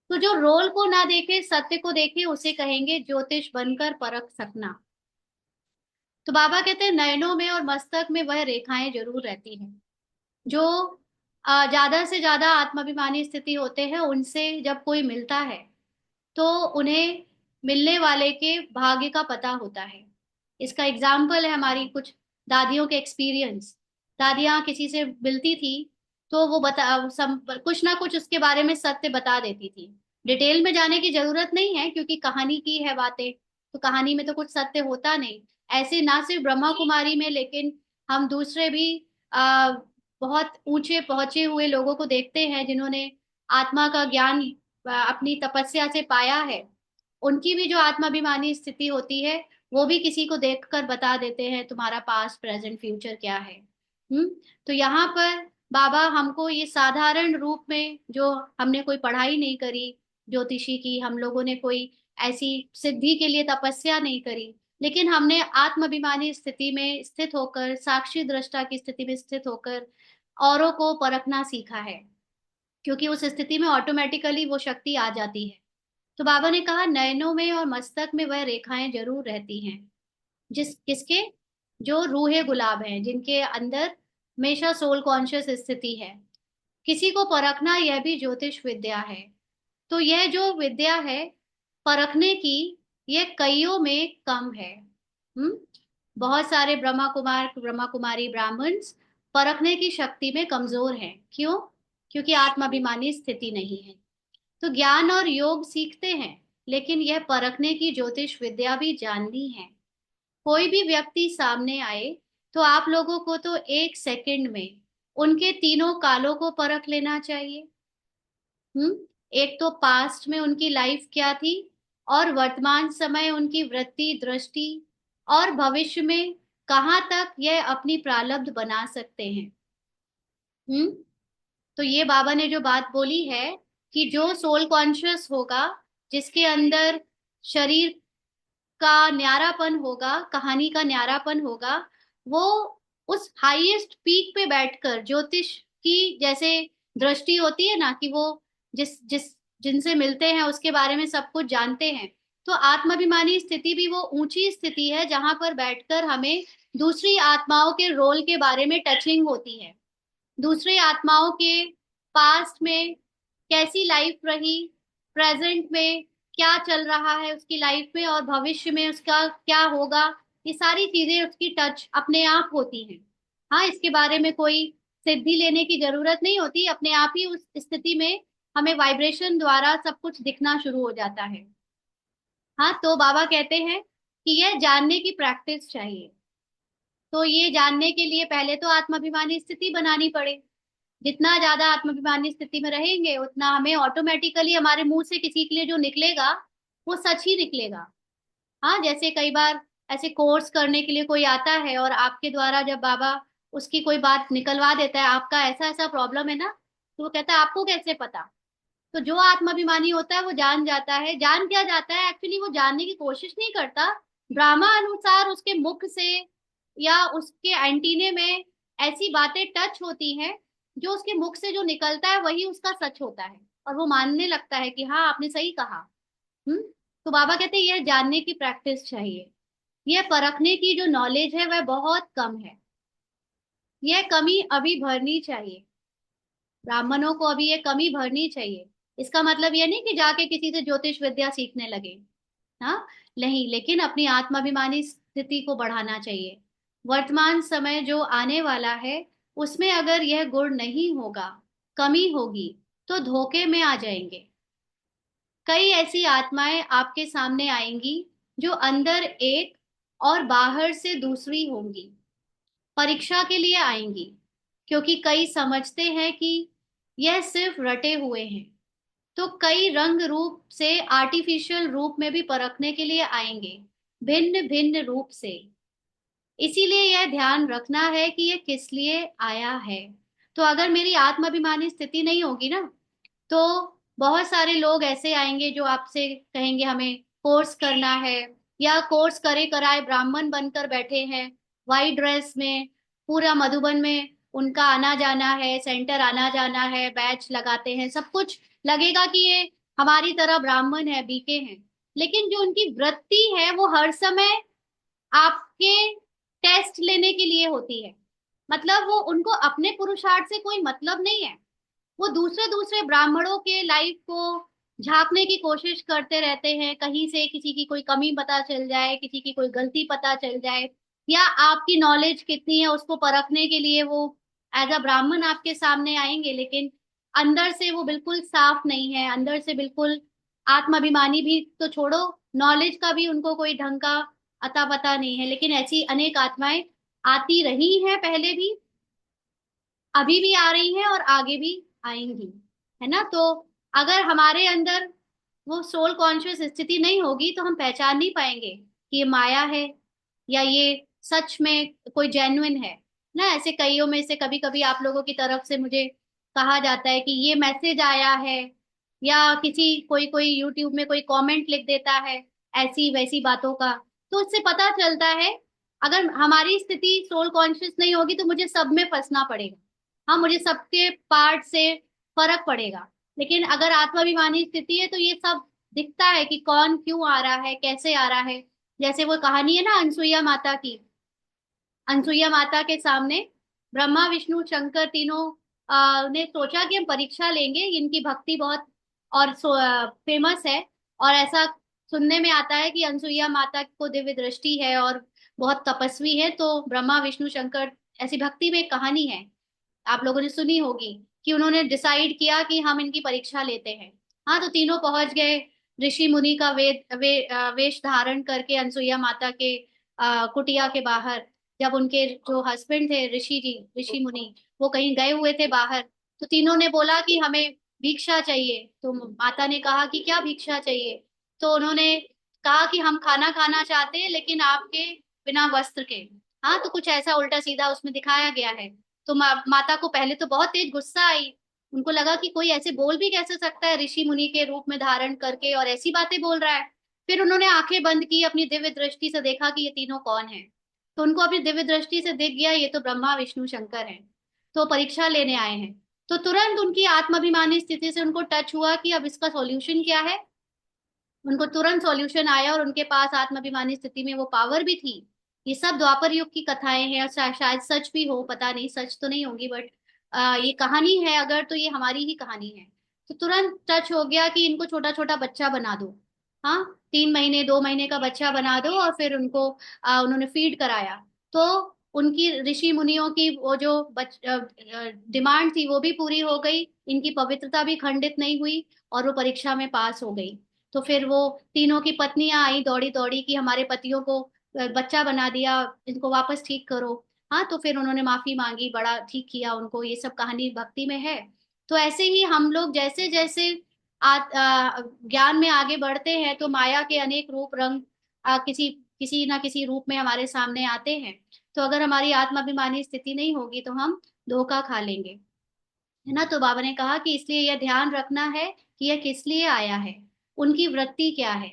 तो जो रोल को ना देखे, सत्य को देखे, उसे कहेंगे ज्योतिष बनकर परख सकना। तो बाबा कहते हैं नयनों में और मस्तक में वह रेखाएं जरूर रहती हैं। जो ज्यादा से ज्यादा आत्माभिमानी स्थिति होते हैं, उनसे जब कोई मिलता है तो उन्हें मिलने वाले के भाग्य का पता होता है। इसका एग्जाम्पल है हमारी कुछ दादियों के एक्सपीरियंस। दादियाँ किसी से मिलती थी तो वो कुछ ना कुछ उसके बारे में सत्य बता देती थी। डिटेल में जाने की जरूरत नहीं है, क्योंकि कहानी की है बातें, तो कहानी में तो कुछ सत्य होता नहीं। ऐसे ना सिर्फ ब्रह्मा कुमारी में, लेकिन हम दूसरे भी आ, बहुत ऊंचे पहुंचे हुए लोगों को देखते हैं जिन्होंने आत्मा का ज्ञान अपनी तपस्या से पाया है। उनकी भी जो आत्माभिमानी स्थिति होती है, वो भी किसी को देखकर बता देते हैं तुम्हारा पास्ट प्रेजेंट फ्यूचर क्या है। हम्म। तो यहाँ पर बाबा हमको ये साधारण रूप में, जो हमने कोई पढ़ाई नहीं करी ज्योतिषी की, हम लोगों ने कोई ऐसी सिद्धि के लिए तपस्या नहीं करी, लेकिन हमने आत्माभिमानी स्थिति में स्थित होकर, साक्षी दृष्टा की स्थिति में स्थित होकर औरों को परखना सीखा है, क्योंकि उस स्थिति में ऑटोमेटिकली वो शक्ति आ जाती है। तो बाबा ने कहा नयनों में और मस्तक में वह रेखाएं जरूर रहती हैं। जिस किसके? जो रूहे गुलाब हैं, जिनके अंदर हमेशा सोल कॉन्शियस स्थिति है। किसी को परखना यह भी ज्योतिष विद्या है। तो यह जो विद्या है परखने की, यह कईयों में कम है। हम्म। बहुत सारे ब्रह्मा कुमारी ब्राह्मण्स परखने की शक्ति में कमजोर हैं। क्यों? क्योंकि आत्माभिमानी स्थिति नहीं है। तो ज्ञान और योग सीखते हैं, लेकिन यह परखने की ज्योतिष विद्या भी जाननी है। कोई भी व्यक्ति सामने आए तो आप लोगों को तो एक सेकंड में उनके तीनों कालों को परख लेना चाहिए। एक तो पास्ट में उनकी लाइफ क्या थी, और वर्तमान समय उनकी वृत्ति दृष्टि, और भविष्य में कहाँ तक यह अपनी प्रारब्ध बना सकते हैं। हम्म। तो ये बाबा ने जो बात बोली है कि जो सोल कॉन्शियस होगा, जिसके अंदर शरीर का न्यारापन होगा, कहानी का न्यारापन होगा, वो उस हाईएस्ट पीक पे बैठकर ज्योतिष की जैसे दृष्टि होती है ना, कि वो जिस जिस जिनसे मिलते हैं उसके बारे में सब कुछ जानते हैं। तो आत्माभिमानी स्थिति भी वो ऊंची स्थिति है जहां पर बैठकर हमें दूसरी आत्माओं के रोल के बारे में टचिंग होती है। दूसरे आत्माओं के पास्ट में कैसी लाइफ रही, प्रेजेंट में क्या चल रहा है उसकी लाइफ में, और भविष्य में उसका क्या होगा, ये सारी चीजें उसकी टच अपने आप होती हैं। हाँ, इसके बारे में कोई सिद्धि लेने की जरूरत नहीं होती, अपने आप ही उस स्थिति में हमें वाइब्रेशन द्वारा सब कुछ दिखना शुरू हो जाता है। हाँ, तो बाबा कहते हैं कि यह जानने की प्रैक्टिस चाहिए। तो ये जानने के लिए पहले तो आत्माभिमानी स्थिति बनानी पड़े। जितना ज्यादा आत्माभिमानी स्थिति में रहेंगे, उतना हमें ऑटोमेटिकली हमारे मुंह से किसी के लिए जो निकलेगा वो सच ही निकलेगा। हाँ, जैसे कई बार ऐसे कोर्स करने के लिए कोई आता है और आपके द्वारा जब बाबा उसकी कोई बात निकलवा देता है, आपका ऐसा ऐसा प्रॉब्लम है ना, तो वो कहता है आपको कैसे पता? तो जो आत्माभिमानी होता है वो जान जाता है। जान क्या जाता है, एक्चुअली वो जानने की कोशिश नहीं करता। ड्रामा अनुसार उसके मुख से या उसके एंटीने में ऐसी बातें टच होती हैं, जो उसके मुख से जो निकलता है वही उसका सच होता है, और वो मानने लगता है कि हाँ आपने सही कहा। हम्म। तो बाबा कहते हैं यह जानने की प्रैक्टिस चाहिए। यह परखने की जो नॉलेज है वह बहुत कम है। यह कमी अभी भरनी चाहिए, ब्राह्मणों को अभी ये कमी भरनी चाहिए। इसका मतलब ये नहीं कि जाके किसी से ज्योतिष विद्या सीखने लगे, हाँ, नहीं, लेकिन अपनी आत्माभिमानी स्थिति को बढ़ाना चाहिए। वर्तमान समय जो आने वाला है उसमें अगर यह गुण नहीं होगा, कमी होगी, तो धोखे में आ जाएंगे। कई ऐसी आत्माएं आपके सामने आएंगी जो अंदर एक और बाहर से दूसरी होंगी, परीक्षा के लिए आएंगी, क्योंकि कई समझते हैं कि यह सिर्फ रटे हुए हैं। तो कई रंग रूप से आर्टिफिशियल रूप में भी परखने के लिए आएंगे, भिन्न भिन्न रूप से। इसीलिए यह ध्यान रखना है कि यह किस लिए आया है। तो अगर मेरी आत्माभिमानी स्थिति नहीं होगी ना, तो बहुत सारे लोग ऐसे आएंगे जो आपसे कहेंगे हमें कोर्स करना है, या कोर्स करे कराए ब्राह्मण बनकर बैठे हैं, वाइट ड्रेस में, पूरा मधुबन में उनका आना जाना है, सेंटर आना जाना है, बैच लगाते हैं, सब कुछ लगेगा कि ये हमारी तरह ब्राह्मण है, बीके हैं। लेकिन जो उनकी वृत्ति है वो हर समय आपके टेस्ट लेने के लिए होती है। मतलब वो, उनको अपने पुरुषार्थ से कोई मतलब नहीं है। वो दूसरे दूसरे ब्राह्मणों के लाइफ को झांकने की कोशिश करते रहते हैं, कहीं से किसी की कोई कमी पता चल जाए, किसी की कोई गलती पता चल जाए, या आपकी नॉलेज कितनी है उसको परखने के लिए वो एज अ ब्राह्मण आपके सामने आएंगे, लेकिन अंदर से वो बिल्कुल साफ नहीं है, अंदर से बिल्कुल आत्माभिमानी भी तो छोड़ो, नॉलेज का भी उनको कोई ढंग का अता पता नहीं है। लेकिन ऐसी अनेक आत्माएं आती रही हैं पहले भी, अभी भी आ रही हैं और आगे भी आएंगी, है ना। तो अगर हमारे अंदर वो सोल कॉन्शियस स्थिति नहीं होगी तो हम पहचान नहीं पाएंगे कि ये माया है या ये सच में कोई जेन्युइन है ना। ऐसे कईयों में से कभी कभी आप लोगों की तरफ से मुझे कहा जाता है कि ये मैसेज आया है, या किसी कोई कोई यूट्यूब में कोई कमेंट लिख देता है ऐसी वैसी बातों का, तो उससे पता चलता है अगर हमारी स्थिति सोल कॉन्शियस नहीं होगी तो मुझे सब में फंसना पड़ेगा, हाँ, मुझे सबके पार्ट से फर्क पड़ेगा। लेकिन अगर आत्माभिमानी स्थिति है तो ये सब दिखता है कि कौन क्यों आ रहा है, कैसे आ रहा है। जैसे वो कहानी है ना अनसुईया माता की, अनसुईया माता के सामने ब्रह्मा विष्णु शंकर तीनों ने सोचा कि हम परीक्षा लेंगे, इनकी भक्ति बहुत और फेमस है, और ऐसा सुनने में आता है कि अनसुईया माता को दिव्य दृष्टि है और बहुत तपस्वी है। तो ब्रह्मा विष्णु शंकर, ऐसी भक्ति में एक कहानी है, आप लोगों ने सुनी होगी, कि उन्होंने डिसाइड किया कि हम इनकी परीक्षा लेते हैं। हाँ, तो तीनों पहुंच गए ऋषि मुनि का वेश धारण करके अनसुईया माता के कुटिया के बाहर। जब उनके जो हस्बैंड थे ऋषि जी, ऋषि मुनि, वो कहीं गए हुए थे बाहर, तो तीनों ने बोला कि हमें भिक्षा चाहिए। तो माता ने कहा कि क्या भिक्षा चाहिए। तो उन्होंने कहा कि हम खाना खाना चाहते हैं लेकिन आपके बिना वस्त्र के। हाँ, तो कुछ ऐसा उल्टा सीधा उसमें दिखाया गया है। तो माता को पहले तो बहुत तेज गुस्सा आई, उनको लगा कि कोई ऐसे बोल भी कैसे सकता है ऋषि मुनि के रूप में धारण करके और ऐसी बातें बोल रहा है। फिर उन्होंने आंखें बंद की, अपनी दिव्य दृष्टि से देखा कि ये तीनों कौन है। तो उनको अपनी दिव्य दृष्टि से दिख गया ये तो ब्रह्मा विष्णु शंकर हैं, तो परीक्षा लेने आए हैं। तो तुरंत उनकी आत्माभिमानी स्थिति से उनको टच हुआ कि अब इसका सॉल्यूशन क्या है। उनको तुरंत सॉल्यूशन आया और उनके पास आत्माभिमानी स्थिति में वो पावर भी थी। ये सब द्वापर युग की कथाएं हैं और शायद सच भी हो, पता नहीं, सच तो नहीं होगी, बट ये कहानी है अगर, तो ये हमारी ही कहानी है। तो तुरंत टच हो गया कि इनको छोटा छोटा बच्चा बना दो। हाँ, 3 महीने 2 महीने का बच्चा बना दो और फिर उनको उन्होंने फीड कराया। तो उनकी ऋषि मुनियों की वो जो डिमांड थी वो भी पूरी हो गई, इनकी पवित्रता भी खंडित नहीं हुई, और वो परीक्षा में पास हो गई। तो फिर वो तीनों की पत्नियां आई दौड़ी दौड़ी कि हमारे पतियों को बच्चा बना दिया, इनको वापस ठीक करो। हाँ, तो फिर उन्होंने माफी मांगी, बड़ा ठीक किया उनको। ये सब कहानी भक्ति में है। तो ऐसे ही हम लोग जैसे जैसे ज्ञान में आगे बढ़ते हैं तो माया के अनेक रूप रंग किसी किसी ना किसी रूप में हमारे सामने आते हैं। तो अगर हमारी आत्माभिमानी स्थिति नहीं होगी तो हम धोखा खा लेंगे, है ना। तो बाबा ने कहा कि इसलिए यह ध्यान रखना है कि यह किस लिए आया है, उनकी वृत्ति क्या है,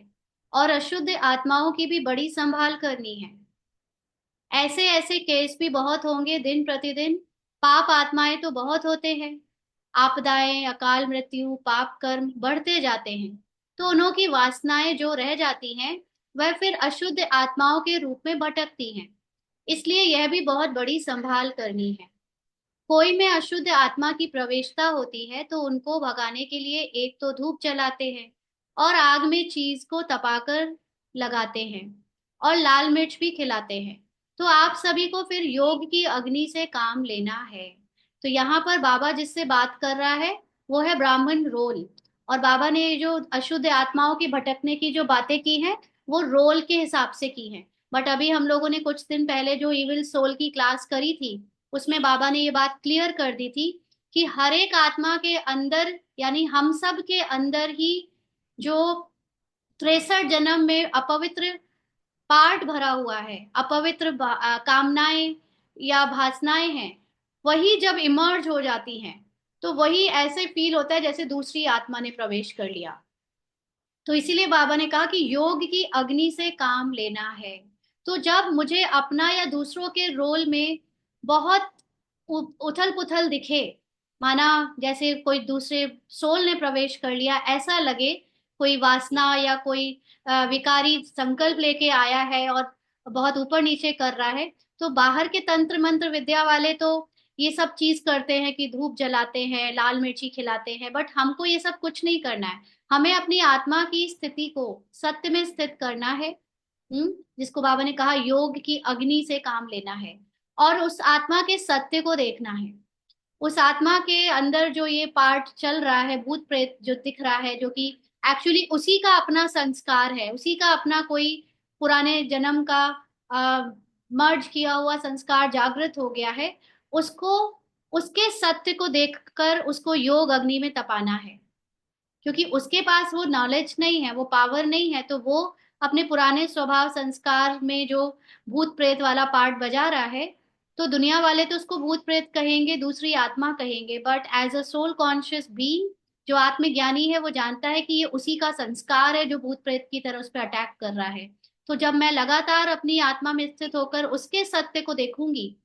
और अशुद्ध आत्माओं की भी बड़ी संभाल करनी है। ऐसे ऐसे केस भी बहुत होंगे दिन प्रतिदिन। पाप आत्माएं तो बहुत होते हैं, आपदाएं, अकाल मृत्यु, पाप कर्म बढ़ते जाते हैं। तो उन्हों की वासनाएं जो रह जाती हैं वह फिर अशुद्ध आत्माओं के रूप में भटकती हैं। इसलिए यह भी बहुत बड़ी संभाल करनी है। कोई में अशुद्ध आत्मा की प्रवेशता होती है तो उनको भगाने के लिए एक तो धूप जलाते हैं और आग में चीज को तपाकर लगाते हैं और लाल मिर्च भी खिलाते हैं। तो आप सभी को फिर योग की अग्नि से काम लेना है। तो यहाँ पर बाबा जिससे बात कर रहा है वो है ब्राह्मण रोल। और बाबा ने ये जो अशुद्ध आत्माओं की भटकने की जो बातें की हैं वो रोल के हिसाब से की हैं। बट अभी हम लोगों ने कुछ दिन पहले जो इविल सोल की क्लास करी थी उसमें बाबा ने ये बात क्लियर कर दी थी कि हर एक आत्मा के अंदर यानी हम सब के अंदर ही जो 63 जन्म में अपवित्र पार्ट भरा हुआ है, अपवित्र कामनाएं या वासनाएं हैं, वही जब इमर्ज हो जाती हैं तो वही ऐसे फील होता है जैसे दूसरी आत्मा ने प्रवेश कर लिया। तो इसीलिए बाबा ने कहा कि योग की अग्नि से काम लेना है। तो जब मुझे अपना या दूसरों के रोल में बहुत उथल पुथल दिखे, माना जैसे कोई दूसरे सोल ने प्रवेश कर लिया ऐसा लगे, कोई वासना या कोई विकारी संकल्प लेके आया है और बहुत ऊपर नीचे कर रहा है, तो बाहर के तंत्र मंत्र विद्या वाले तो ये सब चीज करते हैं कि धूप जलाते हैं, लाल मिर्ची खिलाते हैं, बट हमको ये सब कुछ नहीं करना है। हमें अपनी आत्मा की स्थिति को सत्य में स्थित करना है। जिसको बाबा ने कहा योग की अग्नि से काम लेना है और उस आत्मा के सत्य को देखना है। उस आत्मा के अंदर जो ये पार्ट चल रहा है, भूत प्रेत जो दिख रहा है, जो कि एक्चुअली उसी का अपना संस्कार है, उसी का अपना कोई पुराने जन्म का मर्ज किया हुआ संस्कार जागृत हो गया है, उसको उसके सत्य को देखकर उसको योग अग्नि में तपाना है। क्योंकि उसके पास वो नॉलेज नहीं है, वो पावर नहीं है, तो वो अपने पुराने स्वभाव संस्कार में जो भूत प्रेत वाला पार्ट बजा रहा है, तो दुनिया वाले तो उसको भूत प्रेत कहेंगे, दूसरी आत्मा कहेंगे, but as a soul conscious being जो आत्मज्ञानी है वो जानता है कि ये उसी का संस्कार है जो भूत प्रेत की तरह उस पर अटैक कर रहा है। तो जब मैं लगातार अपनी आत्मा में स्थित होकर उसके सत्य को देखूंगी,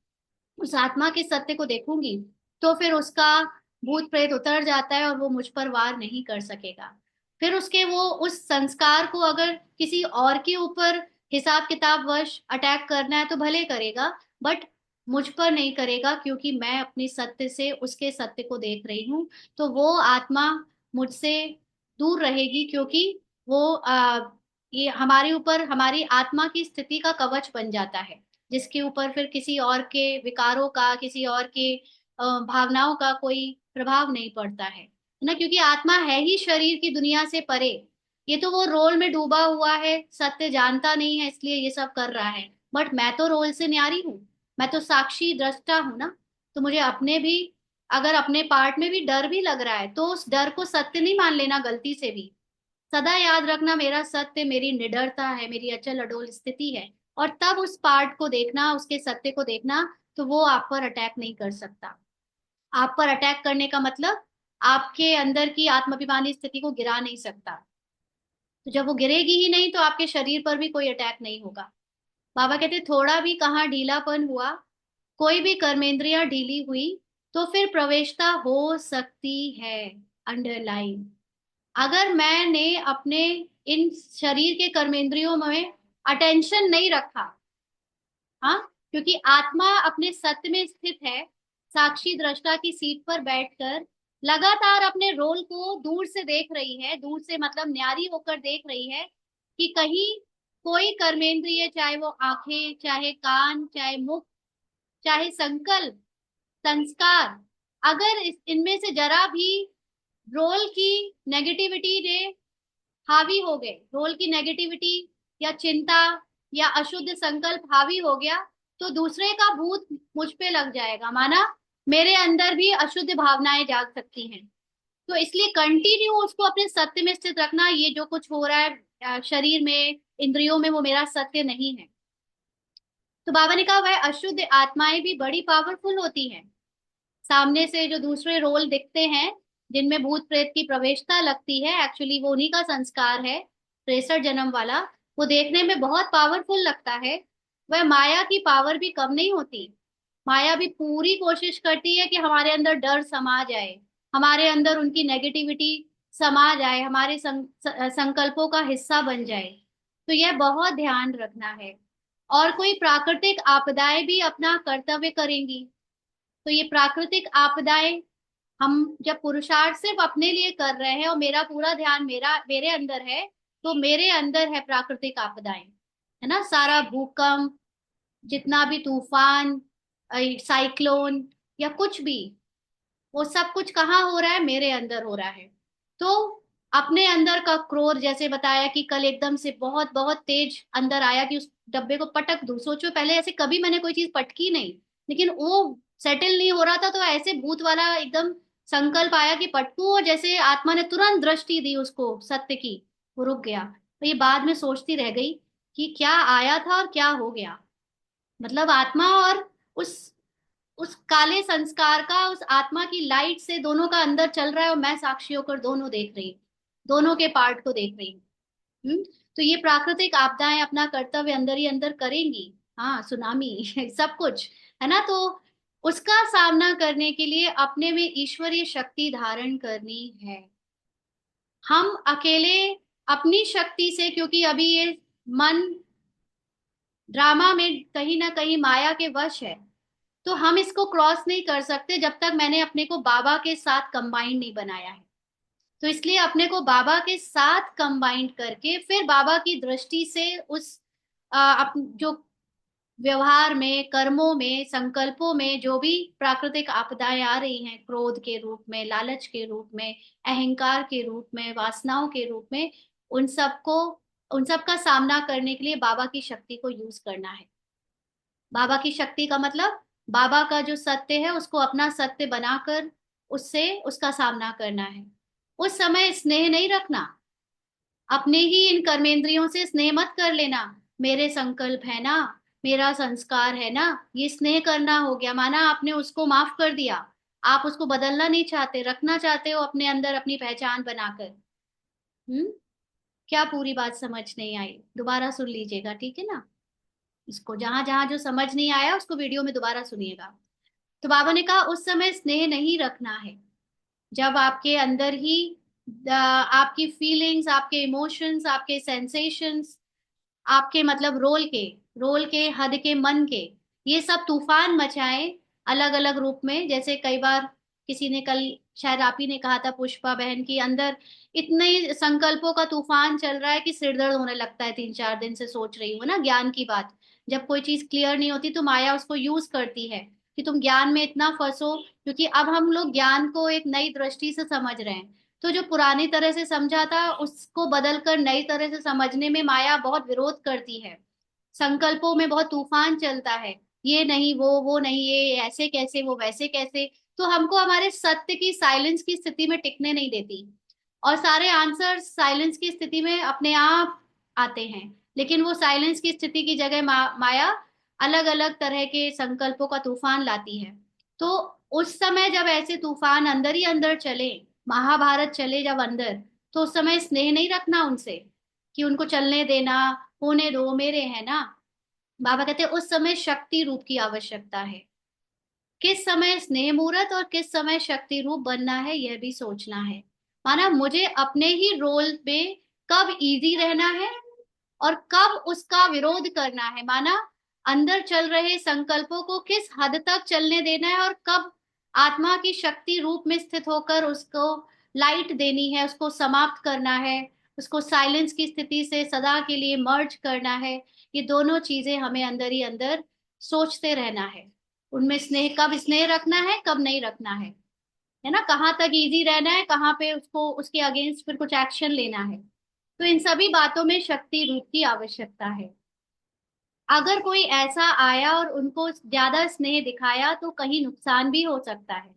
उस आत्मा के सत्य को देखूंगी, तो फिर उसका भूत प्रेत उतर जाता है और वो मुझ पर वार नहीं कर सकेगा। फिर उसके वो उस संस्कार को अगर किसी और के ऊपर हिसाब किताब वश अटैक करना है तो भले करेगा, बट मुझ पर नहीं करेगा, क्योंकि मैं अपनी सत्य से उसके सत्य को देख रही हूँ। तो वो आत्मा मुझसे दूर रहेगी, क्योंकि वो ये हमारे ऊपर, हमारी आत्मा की स्थिति का कवच बन जाता है, जिसके ऊपर फिर किसी और के विकारों का, किसी और के भावनाओं का कोई प्रभाव नहीं पड़ता है ना, क्योंकि आत्मा है ही शरीर की दुनिया से परे। ये तो वो रोल में डूबा हुआ है, सत्य जानता नहीं है इसलिए ये सब कर रहा है, बट मैं तो रोल से न्यारी हूँ, मैं तो साक्षी दृष्टा हूं ना। तो मुझे अपने भी, अगर अपने पार्ट में भी डर भी लग रहा है तो उस डर को सत्य नहीं मान लेना गलती से भी। सदा याद रखना मेरा सत्य मेरी निडरता है, मेरी अचल अडोल स्थिति है। और तब उस पार्ट को देखना, उसके सत्य को देखना, तो वो आप पर अटैक नहीं कर सकता। आप पर अटैक करने का मतलब आपके अंदर की आत्माभिमानी स्थिति को गिरा नहीं सकता। तो जब वो गिरेगी ही नहीं तो आपके शरीर पर भी कोई अटैक नहीं होगा। बाबा कहते थोड़ा भी कहाँ ढीलापन हुआ, कोई भी कर्मेंद्रियां ढीली हुई, तो फिर प्रवेशता हो सकती है। अंडरलाइन, अगर मैंने अपने इन शरीर के कर्मेंद्रियों में अटेंशन नहीं रखा, हाँ, क्योंकि आत्मा अपने सत्य में स्थित है, साक्षी दृष्टा की सीट पर बैठकर लगातार अपने रोल को दूर से देख रही है, दूर से मतलब न्यारी होकर देख रही है कि कहीं कोई कर्मेंद्रिय, चाहे वो आंखें, चाहे कान, चाहे मुख, चाहे संकल्प, संस्कार, अगर इनमें से जरा भी रोल की नेगेटिविटी ने हावी हो गए, रोल की नेगेटिविटी या चिंता या अशुद्ध संकल्प हावी हो गया, तो दूसरे का भूत मुझ पे लग जाएगा, माना मेरे अंदर भी अशुद्ध भावनाएं जाग सकती हैं। तो इसलिए कंटिन्यू उसको अपने सत्य में स्थित रखना, ये जो कुछ हो रहा है शरीर में, इंद्रियों में, वो मेरा सत्य नहीं है। तो बाबा ने कहा वह अशुद्ध आत्माएं भी बड़ी पावरफुल होती हैं। सामने से जो दूसरे रोल दिखते हैं जिनमें भूत प्रेत की प्रवेशता लगती है, एक्चुअली वो उन्हीं का संस्कार है, 63 जन्म वाला। वो देखने में बहुत पावरफुल लगता है, वह माया की पावर भी कम नहीं होती। माया भी पूरी कोशिश करती है कि हमारे अंदर डर समा जाए, हमारे अंदर उनकी नेगेटिविटी समा जाए, हमारे संकल्पों का हिस्सा बन जाए। तो यह बहुत ध्यान रखना है। और कोई प्राकृतिक आपदाएं भी अपना कर्तव्य करेंगी, तो ये प्राकृतिक आपदाएं, हम जब पुरुषार्थ सिर्फ अपने लिए कर रहे हैं और मेरा पूरा ध्यान मेरे अंदर है, तो मेरे अंदर है प्राकृतिक आपदाएं, है ना। सारा भूकंप, जितना भी तूफान, साइक्लोन या कुछ भी, वो सब कुछ कहाँ हो रहा है, मेरे अंदर हो रहा है। तो अपने अंदर का क्रोध, जैसे बताया कि कल एकदम से बहुत बहुत तेज अंदर आया कि उस डब्बे को पटक दूं। सोचो पहले ऐसे कभी मैंने कोई चीज पटकी नहीं, लेकिन वो सेटल नहीं हो रहा था, तो ऐसे भूत वाला एकदम संकल्प आया कि पटकू, और जैसे आत्मा ने तुरंत दृष्टि दी उसको सत्य की, वो रुक गया। तो ये बाद में सोचती रह गई कि क्या आया था और क्या हो गया। मतलब आत्मा और उस उस काले संस्कार का, उस आत्मा की लाइट से दोनों का अंदर चल रहा है, और मैं साक्षी होकर दोनों देख रही हूँ, दोनों के पार्ट को देख रही हूँ। तो ये प्राकृतिक आपदाएं अपना कर्तव्य अंदर ही अंदर करेंगी। हाँ, सुनामी सब कुछ, है ना। तो उसका सामना करने के लिए अपने में ईश्वरीय शक्ति धारण करनी है। हम अकेले अपनी शक्ति से, क्योंकि अभी ये मन ड्रामा में कहीं ना कहीं माया के वश है, तो हम इसको क्रॉस नहीं कर सकते जब तक मैंने अपने को बाबा के साथ कंबाइंड नहीं बनाया है। तो इसलिए अपने को बाबा के साथ कंबाइंड करके फिर बाबा की दृष्टि से उस जो व्यवहार में, कर्मों में, संकल्पों में जो भी प्राकृतिक आपदाएं आ रही हैं, क्रोध के रूप में, लालच के रूप में, अहंकार के रूप में, वासनाओं के रूप में, उन सबको, उन सब का सामना करने के लिए बाबा की शक्ति को यूज करना है। बाबा की शक्ति का मतलब बाबा का जो सत्य है उसको अपना सत्य बनाकर उससे उसका सामना करना है। उस समय स्नेह नहीं रखना, अपने ही इन कर्मेंद्रियों से स्नेह मत कर लेना। मेरे संकल्प है ना, मेरा संस्कार है ना, ये स्नेह करना हो गया, माना आपने उसको माफ कर दिया। आप उसको बदलना नहीं चाहते, रखना चाहते हो अपने अंदर अपनी पहचान बनाकर। हम्म। क्या पूरी बात समझ नहीं आई? दोबारा सुन लीजिएगा, ठीक है ना। इसको जहां जहां जो समझ नहीं आया उसको वीडियो में दोबारा सुनिएगा। तो बाबा ने कहा उस समय स्नेह नहीं रखना है, जब आपके अंदर ही आपकी फीलिंग्स, आपके इमोशंस, आपके सेंसेशंस, आपके मतलब रोल के हद के मन के, ये सब तूफान मचाए अलग अलग रूप में। जैसे कई बार किसी ने कल, शायद आप ही ने कहा था पुष्पा बहन, की अंदर इतने संकल्पों का तूफान चल रहा है कि सिर दर्द होने लगता है, 3 4 दिन से सोच रही हूँ ना ज्ञान की बात। जब कोई चीज क्लियर नहीं होती तो माया उसको यूज करती है कि तुम ज्ञान में इतना फंसो, क्योंकि अब हम लोग ज्ञान को एक नई दृष्टि से समझ रहे हैं। तो जो पुरानी तरह से समझा था उसको बदलकर नई तरह से समझने में माया बहुत विरोध करती है। संकल्पों में बहुत तूफान चलता है, ये नहीं, वो नहीं, ये ऐसे कैसे, वो वैसे कैसे। तो हमको हमारे सत्य की, साइलेंस की स्थिति में टिकने नहीं देती, और सारे आंसर साइलेंस की स्थिति में अपने आप आते हैं। लेकिन वो साइलेंस की स्थिति की जगह माया अलग अलग तरह के संकल्पों का तूफान लाती है। तो उस समय जब ऐसे तूफान अंदर ही अंदर चले, महाभारत चले जब अंदर, तो उस समय स्नेह नहीं रखना उनसे कि उनको चलने देना, होने दो, मेरे है ना। बाबा कहते हैं उस समय शक्ति रूप की आवश्यकता है। किस समय स्नेह मूर्त और किस समय शक्ति रूप बनना है, यह भी सोचना है। माना मुझे अपने ही रोल में कब इजी रहना है और कब उसका विरोध करना है। माना अंदर चल रहे संकल्पों को किस हद तक चलने देना है, और कब आत्मा की शक्ति रूप में स्थित होकर उसको लाइट देनी है, उसको समाप्त करना है, उसको साइलेंस की स्थिति से सदा के लिए मर्ज करना है। ये दोनों चीजें हमें अंदर ही अंदर सोचते रहना है। उनमें स्नेह, कब स्नेह रखना है, कब नहीं रखना है ना, कहाँ तक इजी रहना है, कहाँ पे उसको उसके अगेंस्ट फिर कुछ एक्शन लेना है। तो इन सभी बातों में शक्ति रूप की आवश्यकता है। अगर कोई ऐसा आया और उनको ज्यादा स्नेह दिखाया तो कहीं नुकसान भी हो सकता है।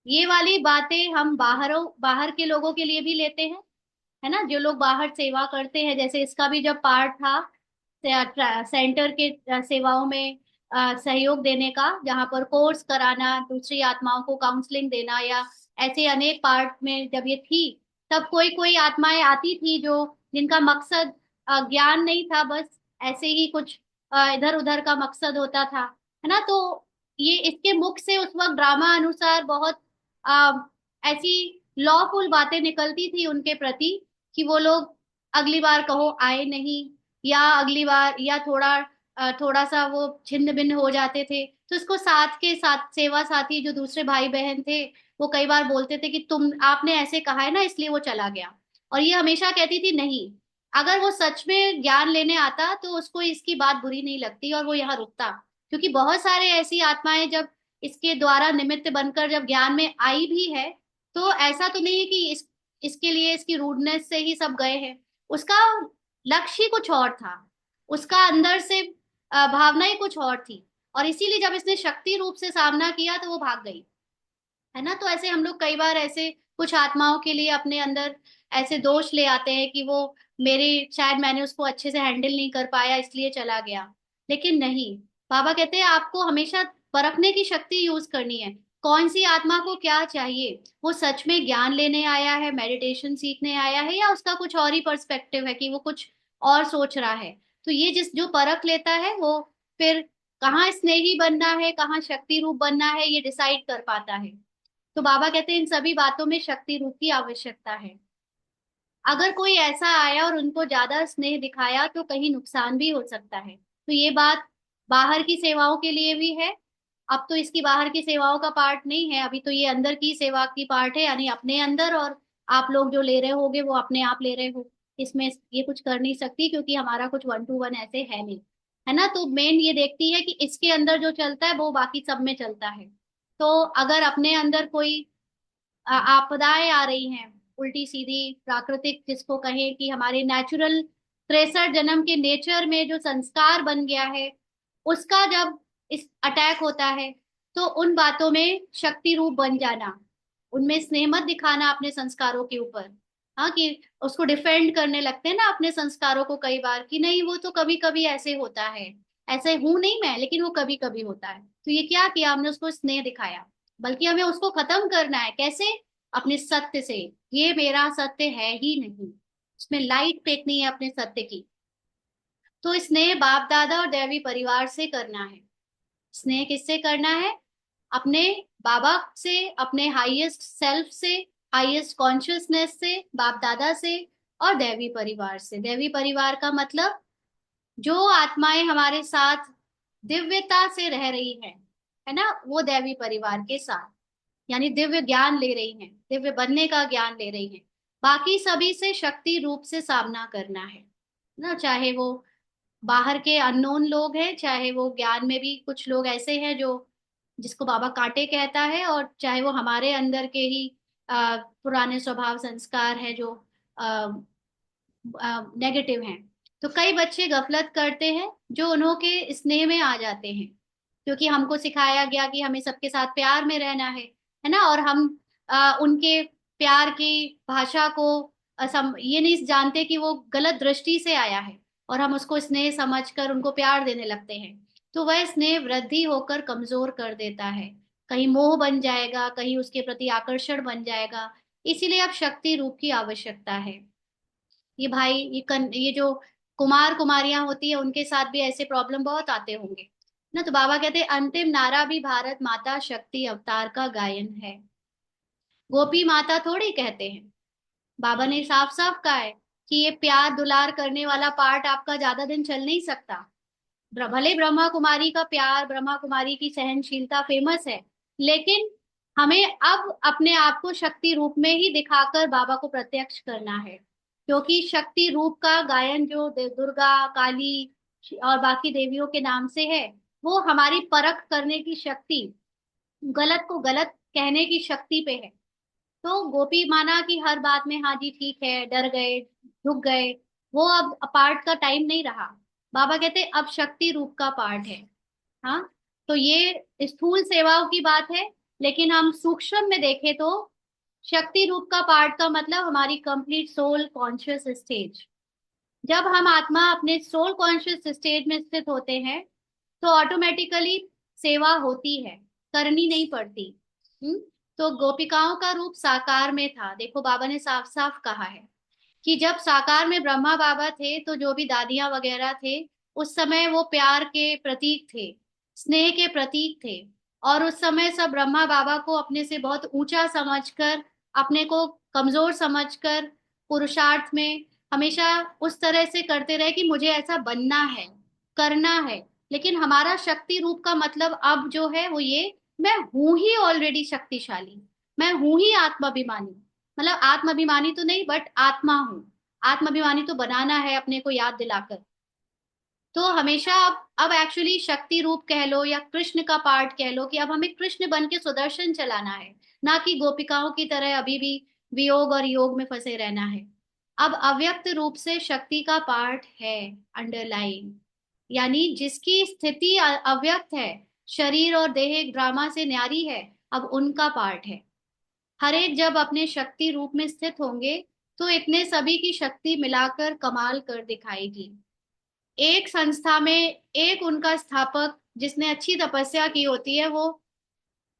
ये वाली बातें हम बाहर के लोगों के लिए भी लेते हैं, है ना। जो लोग बाहर सेवा करते हैं, जैसे इसका भी जब पार्ट था सेंटर के सेवाओं में सहयोग देने का, जहाँ पर कोर्स कराना, दूसरी आत्माओं को काउंसलिंग देना, या ऐसे अनेक पार्ट में जब ये थी, तब कोई कोई आत्माएं आती थी जो, जिनका मकसद ज्ञान नहीं था, बस ऐसे ही कुछ इधर उधर का मकसद होता था, है ना। तो ये इसके मुख से उस वक्त ड्रामा अनुसार बहुत अ, ऐसी लॉफुल बातें निकलती थी उनके प्रति, कि वो लोग अगली बार कहो आए नहीं, या अगली बार, या थोड़ा थोड़ा सा वो छिन्न भिन्न हो जाते थे, तो इसको साथ के साथ सेवा साथी जो दूसरे भाई बहन थे वो कई बार बोलते थे कि तुम आपने ऐसे कहा है ना इसलिए वो चला गया। और ये हमेशा कहती थी नहीं, अगर वो सच में ज्ञान लेने आता तो उसको इसकी बात बुरी नहीं लगती और वो यहाँ रुकता। क्योंकि बहुत सारे ऐसी आत्माएं जब इसके द्वारा निमित्त बनकर जब ज्ञान में आई भी है, तो ऐसा तो नहीं है कि इसके लिए इसकी रूडनेस से ही सब गए हैं। उसका लक्ष्य ही कुछ और था, उसका अंदर से भावना ही कुछ और थी। और इसीलिए जब इसने शक्ति रूप से सामना किया तो वो भाग गई, है ना। तो ऐसे हम लोग कई बार ऐसे कुछ आत्माओं के लिए अपने अंदर ऐसे दोष ले आते हैं कि वो मेरे शायद मैंने उसको अच्छे से हैंडल नहीं कर पाया इसलिए चला गया। लेकिन नहीं, बाबा कहते हैं आपको हमेशा परखने की शक्ति यूज करनी है, कौन सी आत्मा को क्या चाहिए। वो सच में ज्ञान लेने आया है, मेडिटेशन सीखने आया है, या उसका कुछ और ही पर्सपेक्टिव है कि वो कुछ और सोच रहा है। तो ये जिस जो परख लेता है वो फिर कहाँ स्नेही बनना है, कहाँ शक्ति रूप बनना है, ये डिसाइड कर पाता है। तो बाबा कहते हैं इन सभी बातों में शक्ति रूप की आवश्यकता है। अगर कोई ऐसा आया और उनको ज्यादा स्नेह दिखाया तो कहीं नुकसान भी हो सकता है। तो ये बात बाहर की सेवाओं के लिए भी है। अब तो इसकी बाहर की सेवाओं का पार्ट नहीं है, अभी तो ये अंदर की सेवा की पार्ट है, यानी अपने अंदर। और आप लोग जो ले रहे होगे वो अपने आप ले रहे हो, इसमें ये कुछ कर नहीं सकती क्योंकि हमारा कुछ वन टू वन ऐसे है नहीं, है ना। तो मेन ये देखती है कि इसके अंदर जो चलता है वो बाकी सब में चलता है। तो अगर अपने अंदर कोई आपदाएं आ रही हैं, उल्टी सीधी प्राकृतिक जिसको कहें कि हमारे नेचुरल 63 जन्म के नेचर में जो संस्कार बन गया है, उसका जब इस अटैक होता है तो उन बातों में शक्ति रूप बन जाना, उनमें स्नेह मत दिखाना अपने संस्कारों के ऊपर। हाँ, कि उसको डिफेंड करने लगते हैं ना अपने संस्कारों को कई बार कि नहीं वो तो कभी कभी ऐसे होता है, ऐसे हूं नहीं मैं, लेकिन वो कभी कभी होता है। तो ये क्या किया हमने, उसको स्नेह दिखाया। बल्कि हमें उसको खत्म करना है, कैसे? अपने सत्य से। ये मेरा सत्य है ही नहीं, उसमें लाइट फेंकनी है अपने सत्य की। तो स्नेह बाप दादा और दैवी परिवार से करना है। स्नेह किससे करना है? अपने बाबा से, अपने हाईएस्ट सेल्फ से, हाईएस्ट कॉन्शियसनेस से, बाप दादा से, और दैवी परिवार से। दैवी परिवार का मतलब जो आत्माएं हमारे साथ दिव्यता से रह रही है ना, वो दैवी परिवार के साथ, यानी दिव्य ज्ञान ले रही हैं, दिव्य बनने का ज्ञान ले रही हैं। बाकी सभी से शक्ति रूप से सामना करना है ना। चाहे वो बाहर के अननोन लोग हैं, चाहे वो ज्ञान में भी कुछ लोग ऐसे हैं जो जिसको बाबा कांटे कहता है, और चाहे वो हमारे अंदर के ही पुराने स्वभाव संस्कार है जो नेगेटिव हैं। तो कई बच्चे गफलत करते हैं जो उन्होंने स्नेह में आ जाते हैं, क्योंकि हमको सिखाया गया कि हमें सबके साथ प्यार में रहना है ना। और हम उनके प्यार की भाषा को ये नहीं जानते कि वो गलत दृष्टि से आया है, और हम उसको स्नेह समझकर उनको प्यार देने लगते हैं। तो वह स्नेह वृद्धि होकर कमजोर कर देता है, कहीं मोह बन जाएगा, कहीं उसके प्रति आकर्षण बन जाएगा। इसीलिए अब शक्ति रूप की आवश्यकता है। ये भाई ये जो कुमार कुमारियां होती है उनके साथ भी ऐसे प्रॉब्लम बहुत आते होंगे ना। तो बाबा कहते हैं अंतिम नारा भी भारत माता शक्ति अवतार का गायन है। गोपी माता थोड़ी कहते हैं, बाबा ने साफ साफ कहा है कि ये प्यार दुलार करने वाला पार्ट आपका ज्यादा दिन चल नहीं सकता। भले ब्रह्मा कुमारी का प्यार, ब्रह्मा कुमारी की सहनशीलता फेमस है, लेकिन हमें अब अपने आप को शक्ति रूप में ही दिखाकर बाबा को प्रत्यक्ष करना है। क्योंकि शक्ति रूप का गायन जो दुर्गा, काली और बाकी देवियों के नाम से है, वो हमारी परख करने की शक्ति, गलत को गलत कहने की शक्ति पे है। तो गोपी माना कि हर बात में हाँ जी ठीक है, डर गए, रुक गए, वो अब पार्ट का टाइम नहीं रहा। बाबा कहते अब शक्ति रूप का पार्ट है। हाँ, तो ये स्थूल सेवाओं की बात है, लेकिन हम सूक्ष्म में देखें तो शक्ति रूप का पार्ट का मतलब हमारी कंप्लीट सोल कॉन्शियस स्टेज। जब हम आत्मा अपने सोल कॉन्शियस स्टेज में स्थित होते हैं तो ऑटोमेटिकली सेवा होती है, करनी नहीं पड़ती। हम्म। तो गोपिकाओं का रूप साकार में था, देखो बाबा ने साफ साफ कहा है कि जब साकार में ब्रह्मा बाबा थे तो जो भी दादियां वगैरह थे उस समय वो प्यार के प्रतीक थे, स्नेह के प्रतीक थे। और उस समय सब ब्रह्मा बाबा को अपने से बहुत ऊंचा समझकर, अपने को कमजोर समझकर पुरुषार्थ में हमेशा उस तरह से करते रहे कि मुझे ऐसा बनना है। करना है। लेकिन हमारा शक्ति रूप का मतलब अब जो है वो ये, मैं हूं ही ऑलरेडी शक्तिशाली, मैं हूं ही आत्माभिमानी। मतलब आत्माभिमानी तो नहीं, बट आत्मा हूं। आत्माभिमानी तो बनाना है अपने को याद दिलाकर। तो हमेशा अब एक्चुअली शक्ति रूप कह लो या कृष्ण का पार्ट कह लो, कि अब हमें कृष्ण बन के सुदर्शन चलाना है, ना कि गोपिकाओं की तरह अभी भी वियोग और योग में फंसे रहना है। अब अव्यक्त रूप से शक्ति का पार्ट है अंडरलाइन, यानी जिसकी स्थिति अव्यक्त है, शरीर और देह एक ड्रामा से न्यारी है, अब उनका पार्ट है। हर एक जब अपने शक्ति रूप में स्थित होंगे तो इतने सभी की शक्ति मिलाकर कमाल कर दिखाएगी। एक संस्था में एक उनका स्थापक जिसने अच्छी तपस्या की होती है, वो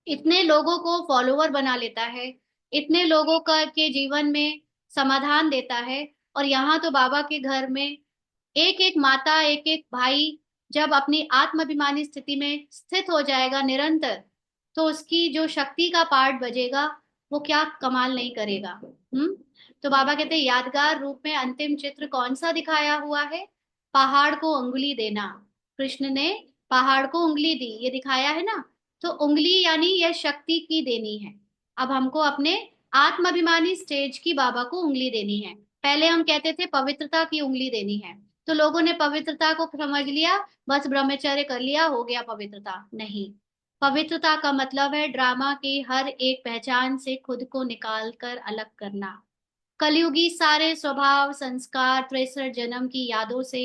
इतने लोगों को फॉलोवर बना लेता है, इतने लोगों का के जीवन में समाधान देता है। और यहाँ तो बाबा के घर में एक एक माता, एक एक भाई जब अपनी आत्माभिमानी स्थिति में स्थित हो जाएगा निरंतर, तो उसकी जो शक्ति का पार्ट बजेगा, वो क्या कमाल नहीं करेगा। तो बाबा कहते हैं यादगार रूप में अंतिम चित्र कौन सा दिखाया हुआ है? पहाड़ को उंगली देना। कृष्ण ने पहाड़ को उंगली दी, ये दिखाया है ना। तो उंगली यानी यह शक्ति की देनी है। अब हमको अपने आत्माभिमानी स्टेज की बाबा को उंगली देनी है। पहले हम कहते थे पवित्रता की उंगली देनी है, तो लोगों ने पवित्रता को समझ लिया, बस ब्रह्मचर्य कर लिया, हो गया पवित्रता। नहीं, पवित्रता का मतलब है ड्रामा की हर एक पहचान से खुद को निकाल कर अलग करना। कलयुगी सारे स्वभाव संस्कार 63 जन्म की यादों से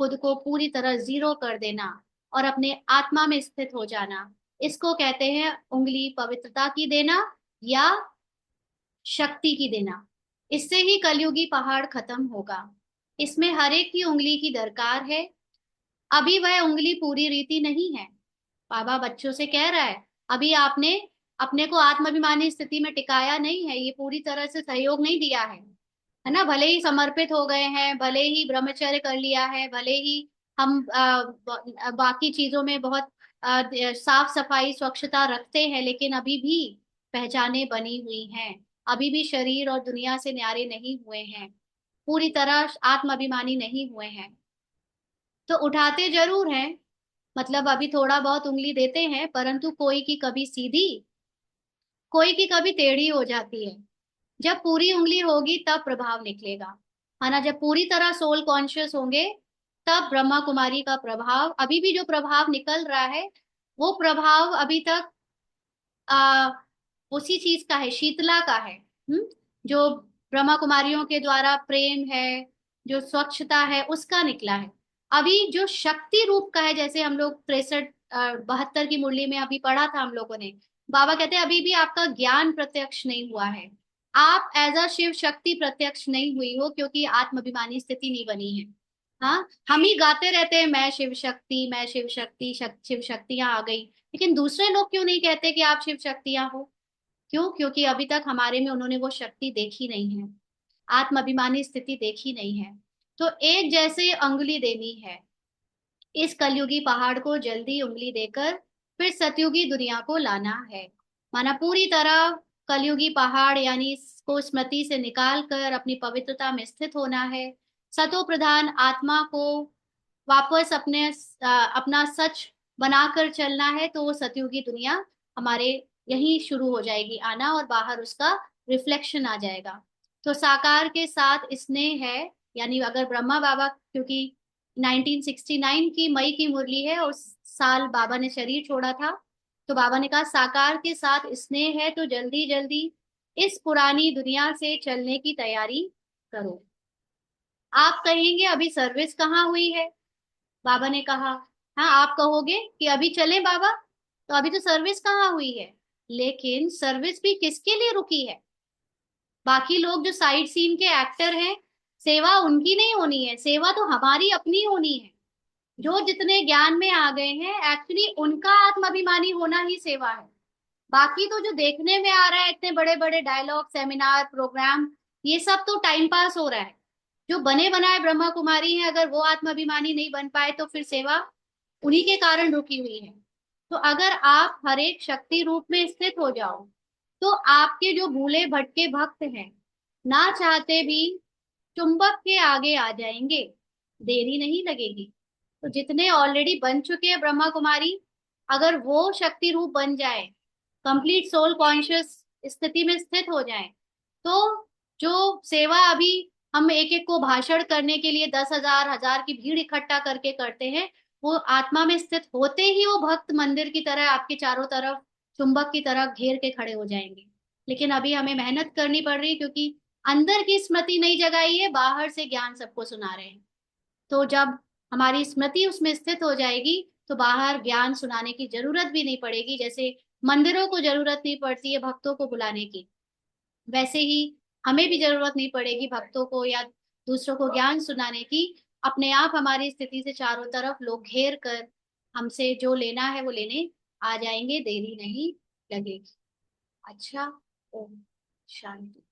खुद को पूरी तरह जीरो कर देना और अपने आत्मा में स्थित हो जाना, इसको कहते हैं उंगली पवित्रता की देना या शक्ति की देना। इससे ही कलयुगी पहाड़ खत्म होगा। इसमें हर एक की उंगली की दरकार है। अभी वह उंगली पूरी रीति नहीं है। बाबा बच्चों से कह रहा है, अभी आपने अपने को आत्माभिमानी स्थिति में टिकाया नहीं है, ये पूरी तरह से सहयोग नहीं दिया है ना। भले ही समर्पित हो गए हैं, भले ही ब्रह्मचर्य कर लिया है, भले ही हम बाकी चीजों में बहुत साफ सफाई स्वच्छता रखते हैं, लेकिन अभी भी पहचाने बनी हुई हैं। अभी भी शरीर और दुनिया से न्यारे नहीं हुए हैं, पूरी तरह आत्माभिमानी नहीं हुए हैं। तो उठाते जरूर हैं, मतलब अभी थोड़ा बहुत उंगली देते हैं, परंतु कोई की कभी सीधी, कोई की कभी टेढ़ी हो जाती है। जब पूरी उंगली होगी तब प्रभाव निकलेगा, है ना। जब पूरी तरह सोल कॉन्शियस होंगे तब ब्रह्मा कुमारी का प्रभाव, अभी भी जो प्रभाव निकल रहा है वो प्रभाव अभी तक आ, उसी चीज का है, शीतला का है। जो ब्रह्मा कुमारियों के द्वारा प्रेम है, जो स्वच्छता है, उसका निकला है। अभी जो शक्ति रूप का है, जैसे हम लोग 63 72 की मुरली में अभी पढ़ा था हम लोगों ने, बाबा कहते हैं अभी भी आपका ज्ञान प्रत्यक्ष नहीं हुआ है। आप एज अ शिव शक्ति प्रत्यक्ष नहीं हुई हो, क्योंकि आत्माभिमानी स्थिति नहीं बनी है। हाँ, हम ही गाते रहते हैं मैं शिव शक्ति, मैं शिव शक्ति, शिव शक्तियां आ गई, लेकिन दूसरे लोग क्यों नहीं कहते कि आप शिव शक्तियां हो? क्यों? क्योंकि अभी तक हमारे में उन्होंने वो शक्ति देखी नहीं है, आत्माभिमानी स्थिति देखी नहीं है। तो एक जैसे अंगुली देनी है, इस कलयुगी पहाड़ को जल्दी उंगली देकर फिर सतयुगी दुनिया को लाना है। माना पूरी तरह कलयुगी पहाड़ यानी इसको स्मृति से निकाल कर अपनी पवित्रता में स्थित होना है। सतो प्रधान आत्मा को वापस अपना सच बनाकर चलना है, तो वो सतयुगी दुनिया हमारे यहीं शुरू हो जाएगी आना, और बाहर उसका रिफ्लेक्शन आ जाएगा। तो साकार के साथ स्नेह है, यानी अगर ब्रह्मा बाबा, क्योंकि 1969 की मई की मुरली है, उस साल बाबा ने शरीर छोड़ा था, तो बाबा ने कहा साकार के साथ स्नेह है तो जल्दी जल्दी इस पुरानी दुनिया से चलने की तैयारी करो। आप कहेंगे अभी सर्विस कहाँ हुई है? बाबा ने कहा, हाँ आप कहोगे कि अभी चले बाबा, तो अभी तो सर्विस कहाँ हुई है। लेकिन सर्विस भी किसके लिए रुकी है? बाकी लोग जो साइड सीन के एक्टर हैं, सेवा उनकी नहीं होनी है, सेवा तो हमारी अपनी होनी है। जो जितने ज्ञान में आ गए हैं, एक्चुअली उनका आत्माभिमानी होना ही सेवा है। बाकी तो जो देखने में आ रहा है, इतने बड़े बड़े डायलॉग, सेमिनार, प्रोग्राम, ये सब तो टाइम पास हो रहा है। जो बने बनाए ब्रह्मा कुमारी हैं, अगर वो आत्माभिमानी नहीं बन पाए तो फिर सेवा उन्हीं के कारण रुकी हुई है। तो अगर आप हर एक शक्ति रूप में स्थित हो जाओ, तो आपके जो भूले भटके भक्त हैं, ना चाहते भी चुंबक के आगे आ जाएंगे, देरी नहीं लगेगी। तो जितने ऑलरेडी बन चुके हैं ब्रह्मा कुमारी, अगर वो शक्ति रूप बन जाए, कंप्लीट सोल कॉन्शियस स्थिति में स्थित हो जाए, तो जो सेवा अभी हम एक एक को भाषण करने के लिए 10,000 हजार की भीड़ इकट्ठा करके करते हैं, वो आत्मा में स्थित होते ही वो भक्त मंदिर की तरह आपके चारों तरफ चुंबक की तरह घेर के खड़े हो जाएंगे। लेकिन अभी हमें मेहनत करनी पड़ रही है, क्योंकि अंदर की स्मृति नहीं जगाई है, बाहर से ज्ञान सबको सुना रहे हैं। तो जब हमारी स्मृति उसमें स्थित हो जाएगी, तो बाहर ज्ञान सुनाने की जरूरत भी नहीं पड़ेगी। जैसे मंदिरों को जरूरत नहीं पड़ती है भक्तों को बुलाने की, वैसे ही हमें भी जरूरत नहीं पड़ेगी भक्तों को या दूसरों को ज्ञान सुनाने की। अपने आप हमारी स्थिति से चारों तरफ लोग घेर कर हमसे जो लेना है वो लेने आ जाएंगे, देरी नहीं लगेगी। अच्छा। ओम शांति।